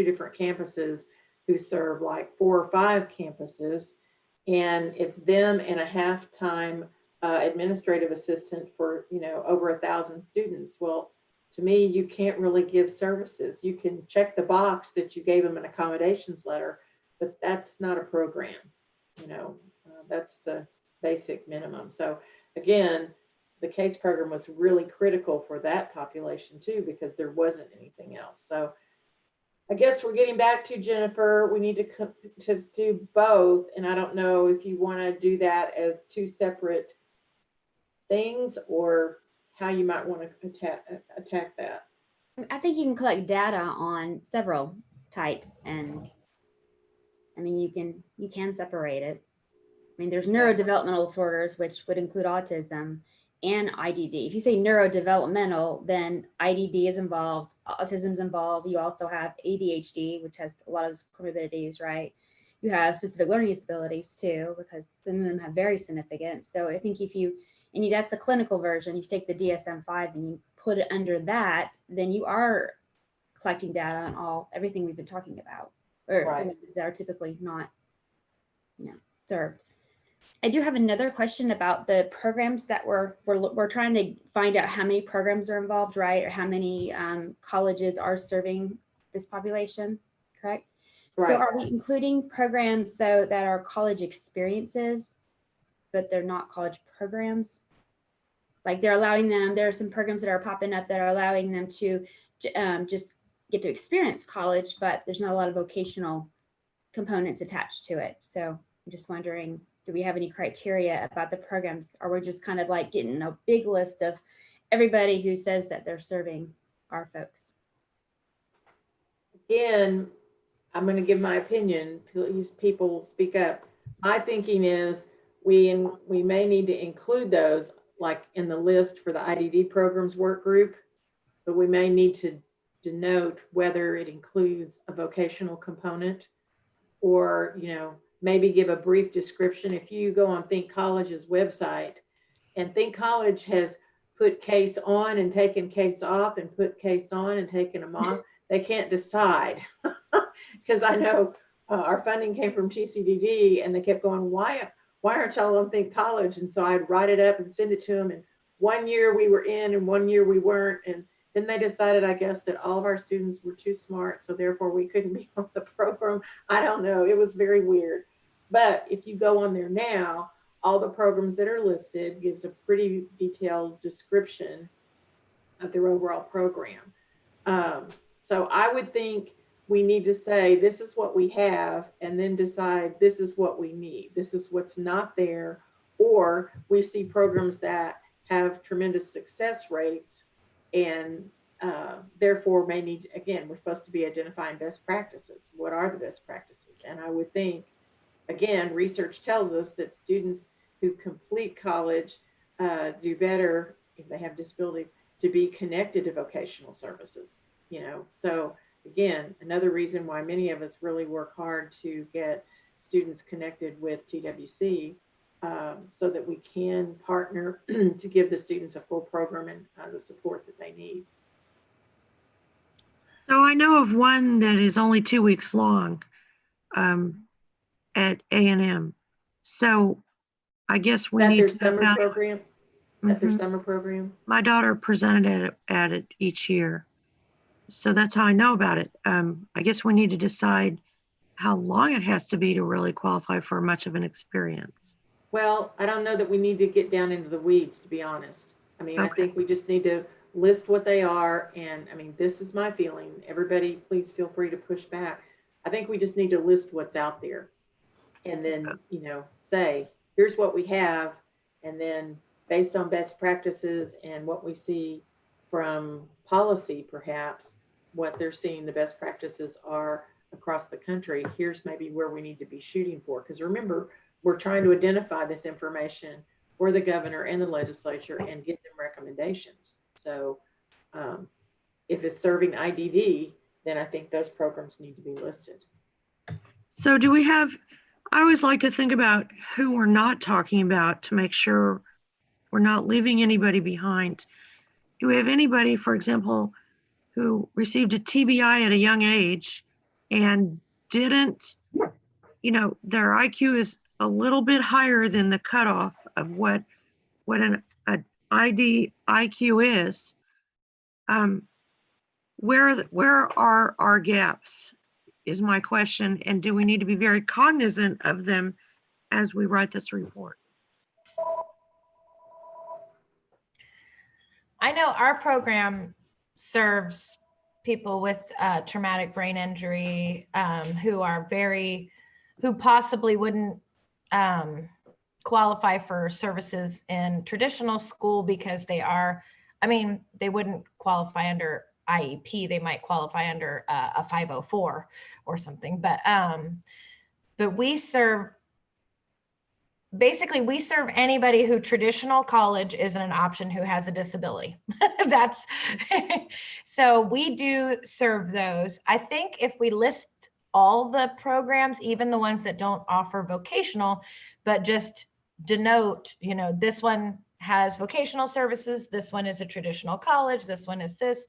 different campuses who serve like 4 or 5 campuses, and it's them and a half-time administrative assistant for, you know, over 1,000 students. Well, to me, you can't really give services. You can check the box that you gave them an accommodations letter, but that's not a program. You know, that's the basic minimum. So again, the CASE program was really critical for that population too, because there wasn't anything else. So I guess we're getting back to Jennifer. We need to do both. And I don't know if you want to do that as 2 separate things or how you might want to attack that. I think you can collect data on several types, and I mean, you can separate it. I mean, there's neurodevelopmental disorders, which would include autism and IDD. If you say neurodevelopmental, then IDD is involved, autism is involved. You also have ADHD, which has a lot of comorbidities, right? You have specific learning disabilities too, because some of them have very significant. So I think if you, that's a clinical version, you take the DSM-5 and you put it under that, then you are collecting data on everything we've been talking about, or that are typically not, you know, served. I do have another question about the programs that we're trying to find out how many programs are involved, right? Or how many colleges are serving this population, correct? Right. So are we including programs though that are college experiences, but they're not college programs? Like they're allowing them, there are some programs that are popping up that are allowing them to just get to experience college, but there's not a lot of vocational components attached to it. So I'm just wondering, do we have any criteria about the programs, or we're just kind of like getting a big list of everybody who says that they're serving our folks? Again, I'm going to give my opinion. Please, people, speak up. My thinking is we may need to include those like in the list for the IDD programs work group, but we may need to denote whether it includes a vocational component, or, you know, maybe give a brief description. If you go on Think College's website, and Think College has put CASE on and taken CASE off and put CASE on and taken them off, they can't decide. Because I know our funding came from TCDD, and they kept going, why aren't y'all on Think College? And so I'd write it up and send it to them. And 1 year we were in and 1 year we weren't. And then they decided, I guess, that all of our students were too smart, so therefore we couldn't be on the program. I don't know. It was very weird. But if you go on there now, all the programs that are listed gives a pretty detailed description of their overall program. So I would think we need to say, this is what we have, and then decide this is what we need. This is what's not there. Or we see programs that have tremendous success rates, and therefore may need, again, we're supposed to be identifying best practices. What are the best practices? And I would think, again, research tells us that students who complete college do better if they have disabilities to be connected to vocational services, you know. So again, another reason why many of us really work hard to get students connected with TWC, so that we can partner to give the students a full program and the support that they need. So I know of one that is only 2 weeks long at A&M. So I guess we need to know about program. At their summer program. My daughter presented at it each year, so that's how I know about it. I guess we need to decide how long it has to be to really qualify for much of an experience. Well, I don't know that we need to get down into the weeds, to be honest. I mean, I think we just need to list what they are. And I mean, this is my feeling. Everybody, please feel free to push back. I think we just need to list what's out there, and then, you know, say, here's what we have. And then based on best practices and what we see from policy, perhaps what they're seeing the best practices are across the country, here's maybe where we need to be shooting for. Because remember, we're trying to identify this information or the governor and the legislature and get them recommendations. So if it's serving IDD, then I think those programs need to be listed. So do we have, I always like to think about who we're not talking about to make sure we're not leaving anybody behind. Do we have anybody, for example, who received a TBI at a young age and didn't, their IQ is a little bit higher than the cutoff of what an ID IQ is? Where are our gaps is my question, and do we need to be very cognizant of them as we write this report? I know our program serves people with traumatic brain injury who possibly wouldn't qualify for services in traditional school because they wouldn't qualify under IEP. They might qualify under a 504 or something, but we serve anybody who traditional college isn't an option who has a disability. So we do serve those. I think if we list all the programs, even the ones that don't offer vocational, but just denote, this one has vocational services, this one is a traditional college, this one is this,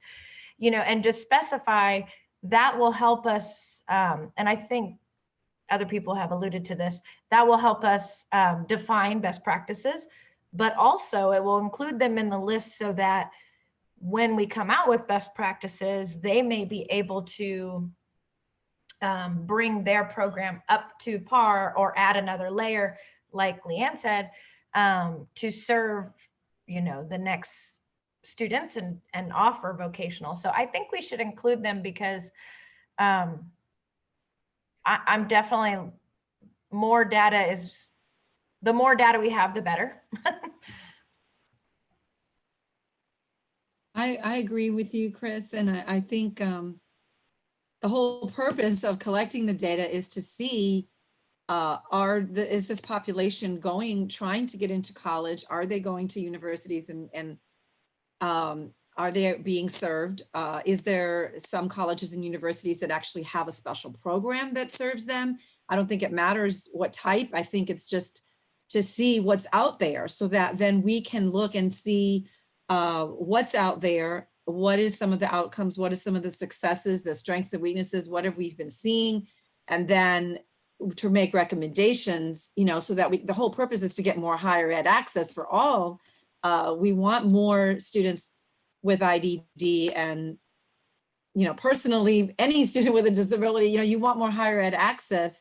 and just specify, that will help us. And I think other people have alluded to this, that will help us define best practices, but also it will include them in the list so that when we come out with best practices, they may be able to bring their program up to par or add another layer, like Leanne said, to serve, the next students and offer vocational. So I think we should include them because I'm definitely, the more data we have, the better. I agree with you, Chris. And I think the whole purpose of collecting the data is to see, is this population trying to get into college? Are they going to universities and are they being served? Is there some colleges and universities that actually have a special program that serves them? I don't think it matters what type. I think it's just to see what's out there so that then we can look and see what's out there. What is some of the outcomes? What are some of the successes, the strengths and weaknesses? What have we been seeing? And then to make recommendations, so that the whole purpose is to get more higher ed access for all. We want more students with IDD and, personally, any student with a disability, you want more higher ed access.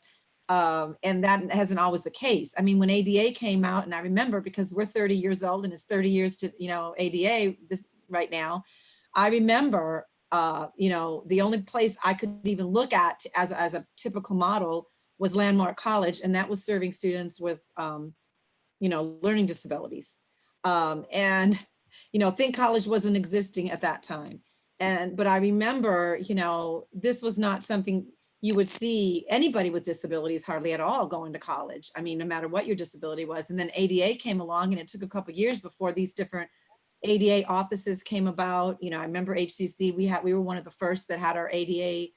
And that hasn't always the case. I mean, when ADA came out, and I remember because we're 30 years old and it's 30 years to, ADA this right now. I remember, the only place I could even look at as a typical model was Landmark College, and that was serving students with, learning disabilities. And, Think College wasn't existing at that time. But I remember, this was not something you would see anybody with disabilities hardly at all going to college. I mean, no matter what your disability was. And then ADA came along, and it took a couple of years before these different ADA offices came about. I remember HCC, we were one of the first that had our ADA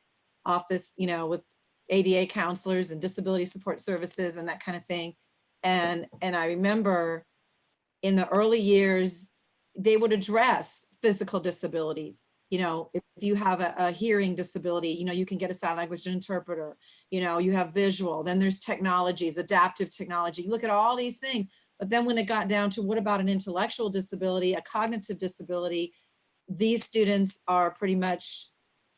office, with ADA counselors and disability support services and that kind of thing. And I remember in the early years, they would address physical disabilities. If you have a hearing disability, you can get a sign language interpreter, you have visual, then there's technologies, adaptive technology. You look at all these things, but then when it got down to what about an intellectual disability, a cognitive disability, these students are pretty much,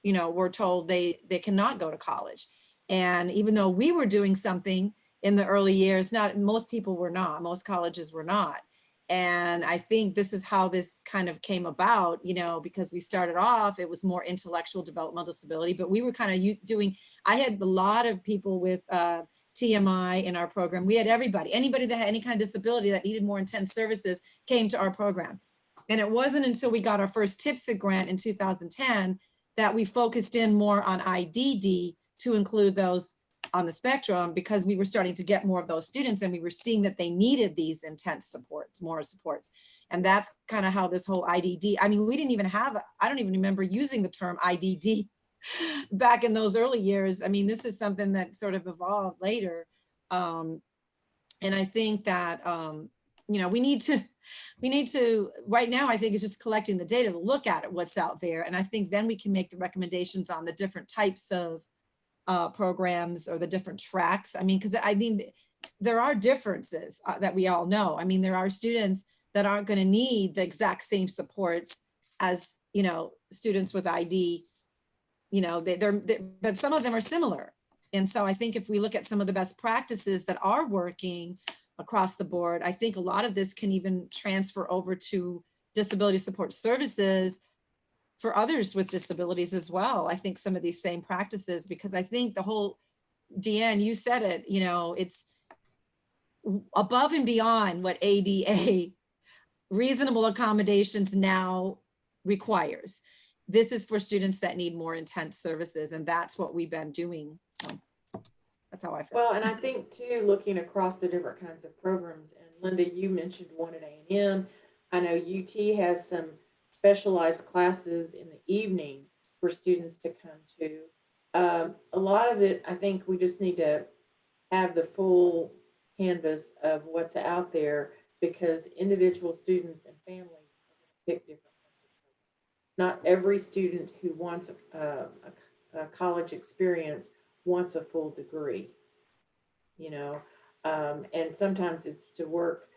we're told they cannot go to college. And even though we were doing something in the early years, most people were not, most colleges were not. And I think this is how this kind of came about, because we started off, it was more intellectual developmental disability, but we were kind of I had a lot of people with TMI in our program. We had anybody that had any kind of disability that needed more intense services came to our program. And it wasn't until we got our first TIPSIC grant in 2010 that we focused in more on IDD to include those on the spectrum, because we were starting to get more of those students and we were seeing that they needed these intense supports, more supports. And that's kind of how this whole IDD, I mean, we didn't even have, I don't even remember using the term IDD back in those early years. I mean, this is something that sort of evolved later. And I think that, you know, we need to, right now, I think it's just collecting the data to look at it, what's out there. And I think then we can make the recommendations on the different types of programs or the different tracks. I mean, because I mean, there are differences that we all know. I mean, there are students that aren't going to need the exact same supports as, you know, students with ID, you know, but some of them are similar. And so I think if we look at some of the best practices that are working across the board, I think a lot of this can even transfer over to disability support services for others with disabilities as well. I think some of these same practices, because I think the whole, Deanne, you said it, you know, it's above and beyond what ADA reasonable accommodations now requires. This is for students that need more intense services, and that's what we've been doing. So that's how I feel. Well, and I think too, looking across the different kinds of programs, and Linda, you mentioned one at A&M. I know UT has some specialized classes in the evening for students to come to. A lot of it, I think we just need to have the full canvas of what's out there, because individual students and families are going to pick different ones. Not every student who wants a college experience wants a full degree, you know, and sometimes it's to work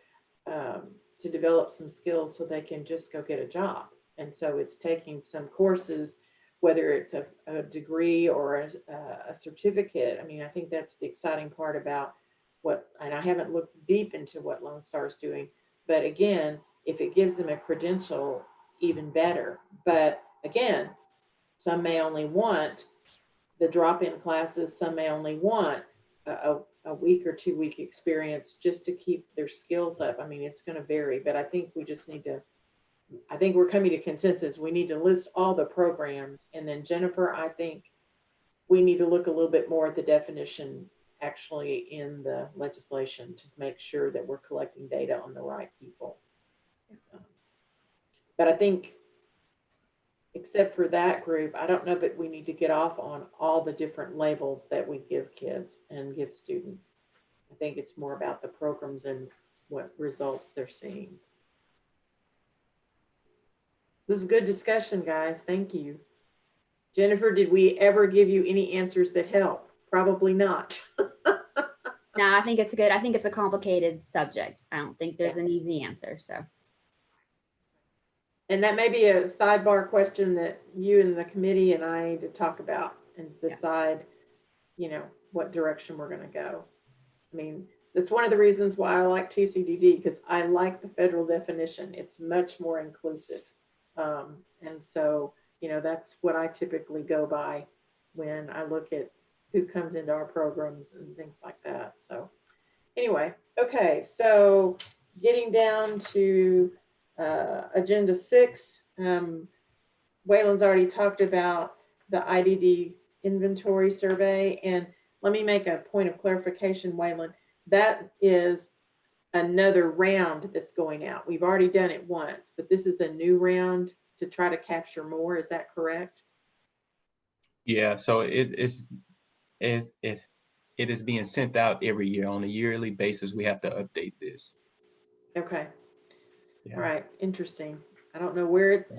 to develop some skills so they can just go get a job. And so it's taking some courses, whether it's a degree or a certificate. I mean, I think that's the exciting part about what, and I haven't looked deep into what Lone Star is doing, but again, if it gives them a credential, even better. But again, some may only want the drop-in classes, some may only want a week or 2 week experience just to keep their skills up. I mean, it's going to vary, but I think we just need to, I think we're coming to consensus. We need to list all the programs. And then Jennifer, I think we need to look a little bit more at the definition actually in the legislation to make sure that we're collecting data on the right people. But I think, except for that group, I don't know that we need to get off on all the different labels that we give kids and give students. I think it's more about the programs and what results they're seeing. This is good discussion, guys. Thank you. Jennifer, did we ever give you any answers that help? Probably not. No, I think it's good. I think it's a complicated subject. I don't think there's an easy answer. So. And that may be a sidebar question that you and the committee and I need to talk about and decide, you know, what direction we're going to go. I mean, that's one of the reasons why I like TCDD, because I like the federal definition. It's much more inclusive. And so, you know, that's what I typically go by when I look at who comes into our programs and things like that. So anyway, okay, so getting down to agenda 6, Waylon's already talked about the IDD inventory survey, and let me make a point of clarification, Waylon. That is another round that's going out. We've already done it once, but this is a new round to try to capture more. Is that correct? Yeah, so it is being sent out every year on a yearly basis. We have to update this. Okay. Yeah. All right. Interesting. I don't know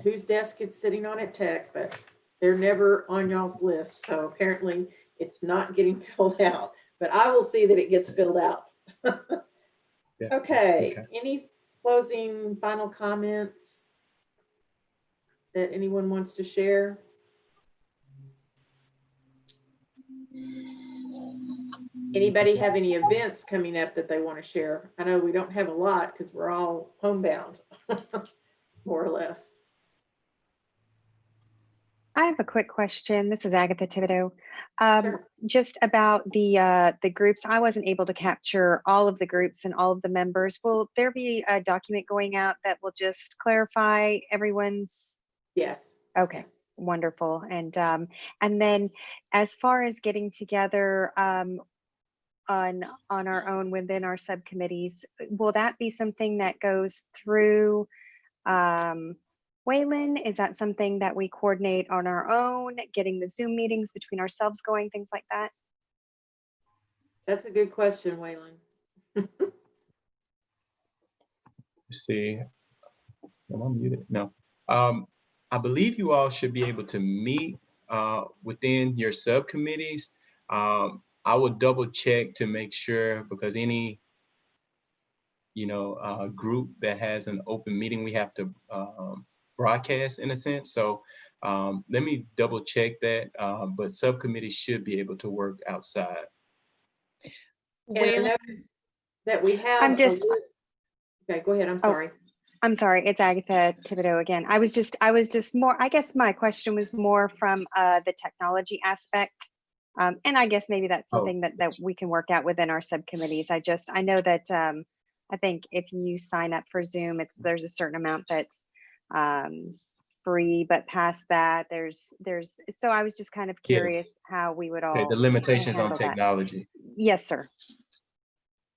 whose desk it's sitting on at Tech, but they're never on y'all's list. So apparently it's not getting filled out, but I will see that it gets filled out. Yeah. Okay. Any closing final comments that anyone wants to share? Anybody have any events coming up that they want to share? I know we don't have a lot because we're all homebound, more or less. I have a quick question. This is Agatha Thibodeau. Just about the groups. I wasn't able to capture all of the groups and all of the members. Will there be a document going out that will just clarify everyone's? Yes. Okay. Yes. Wonderful. And then as far as getting together, on our own within our subcommittees. Will that be something that goes through Waylon? Is that something that we coordinate on our own, getting the Zoom meetings between ourselves going, things like that? That's a good question, Waylon. Let's see. Am I muted? No. I believe you all should be able to meet within your subcommittees. I will double check to make sure, because any group that has an open meeting, we have to broadcast in a sense. So let me double check that, but subcommittees should be able to work outside. And I noticed that we have I'm just, okay, go ahead. I'm sorry. I'm sorry, it's Agatha Thibodeau again. I was just more, I guess my question was more from the technology aspect. And I guess maybe that's something that we can work out within our subcommittees. I know that I think if you sign up for Zoom, there's a certain amount that's free, but past that, so I was just kind of curious how we would all. Okay, the limitations on handle that. technology. Yes, sir.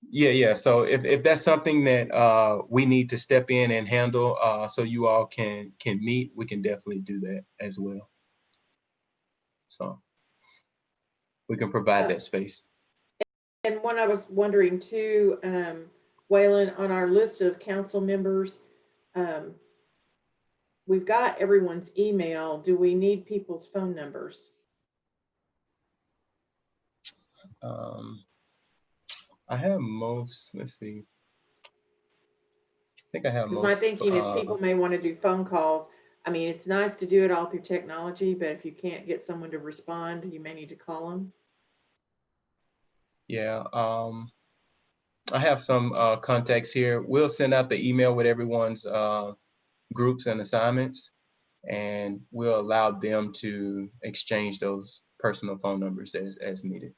Yeah. So if that's something that we need to step in and handle, so you all can meet, we can definitely do that as well. So we can provide that space. And one I was wondering too, Waylon, on our list of council members, we've got everyone's email. Do we need people's phone numbers? I have most, let's see. I think I have most. Because my thinking is people may want to do phone calls. I mean, it's nice to do it all through technology, but if you can't get someone to respond, you may need to call them. Yeah, I have some contacts here. We'll send out the email with everyone's groups and assignments, and we'll allow them to exchange those personal phone numbers as needed.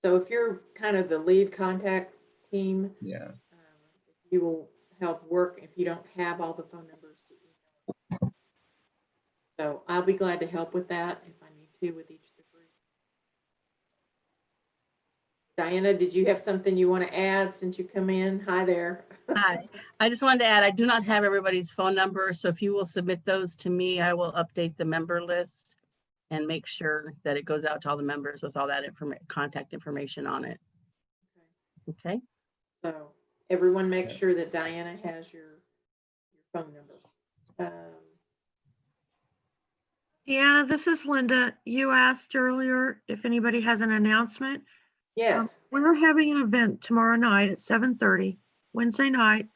So if you're kind of the lead contact team, yeah, you will help work if you don't have all the phone numbers. So I'll be glad to help with that if I need to with each of the groups. Diana, did you have something you want to add since you come in? Hi there. Hi, I just wanted to add, I do not have everybody's phone number. So if you will submit those to me, I will update the member list and make sure that it goes out to all the members with all that contact information on it. Okay. So everyone make sure that Diana has your phone number. Deanna, this is Linda. You asked earlier if anybody has an announcement. Yes. We're having an event tomorrow night at 7:30, Wednesday night.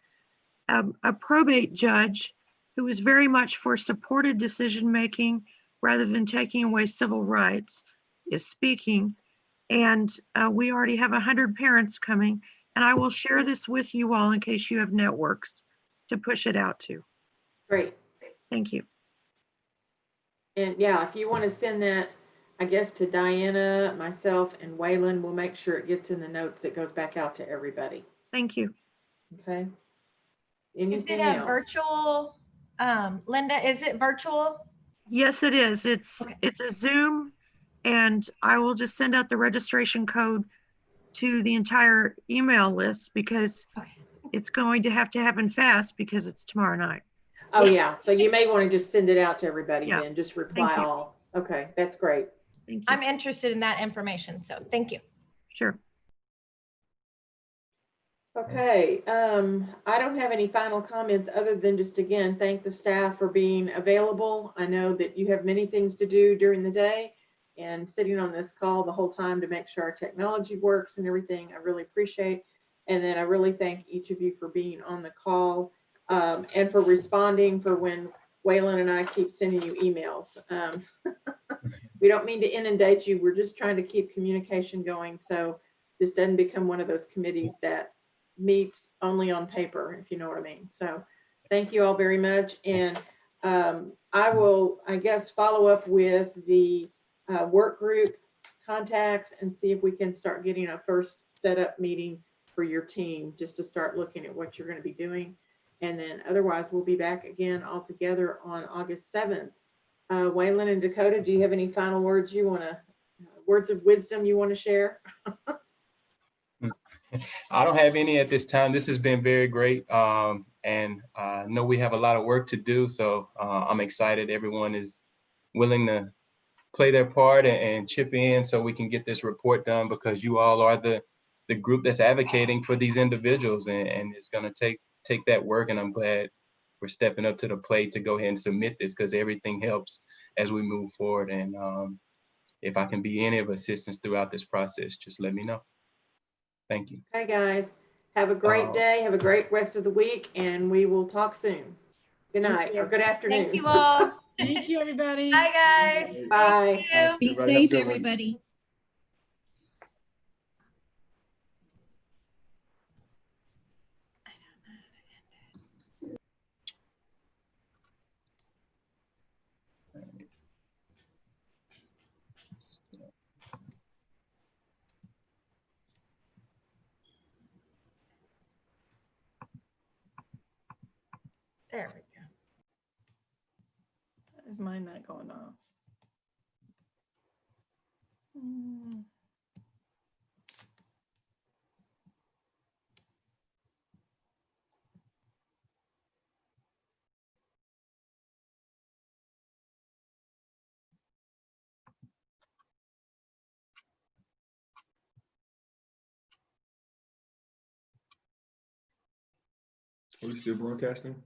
A probate judge who is very much for supported decision-making rather than taking away civil rights is speaking. And we already have 100 parents coming. And I will share this with you all in case you have networks to push it out to. Great. Thank you. And yeah, if you want to send that, I guess, to Diana, myself, and Waylon, we'll make sure it gets in the notes that goes back out to everybody. Thank you. Okay. Is it Anything a else? virtual, Linda, is it virtual? Yes, it is. It's a Zoom, and I will just send out the registration code to the entire email list because it's going to happen fast because it's tomorrow night. Oh yeah, so you may want to just send it out to everybody Yeah. then, just reply Thank you. all. Okay, that's great. Thank you. I'm interested in that information, so thank you. Sure. Okay, I don't have any final comments other than just again, thank the staff for being available. I know that you have many things to do during the day and sitting on this call the whole time to make sure our technology works and everything, I really appreciate. And then I really thank each of you for being on the call and for responding for when Waylon and I keep sending you emails. We don't mean to inundate you. We're just trying to keep communication going. So this doesn't become one of those committees that meets only on paper, if you know what I mean. So thank you all very much. And I will, I guess, follow up with the work group contacts and see if we can start getting a first setup meeting for your team, just to start looking at what you're going to be doing. And then otherwise, we'll be back again all together on August 7th. Waylon and Dakota, do you have any final words you want to words of wisdom you want to share? I don't have any at this time. This has been very great. And I know we have a lot of work to do. So I'm excited. Everyone is willing to play their part and chip in so we can get this report done, because you all are the group that's advocating for these individuals. And it's going to take that work. And I'm glad we're stepping up to the plate to go ahead and submit this, because everything helps as we move forward. And if I can be any of assistance throughout this process, just let me know. Thank you. Okay, guys, have a great day. Have a great rest of the week, and we will talk soon. Good night or good afternoon. Thank you all. Thank you, everybody. Bye, guys. Bye. Thank you. Be safe, everybody. There we go. Is mine not going off? Are we still broadcasting?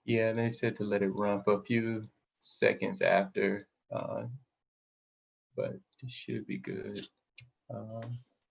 Yeah, they said to let it run for a few seconds after, but it should be good.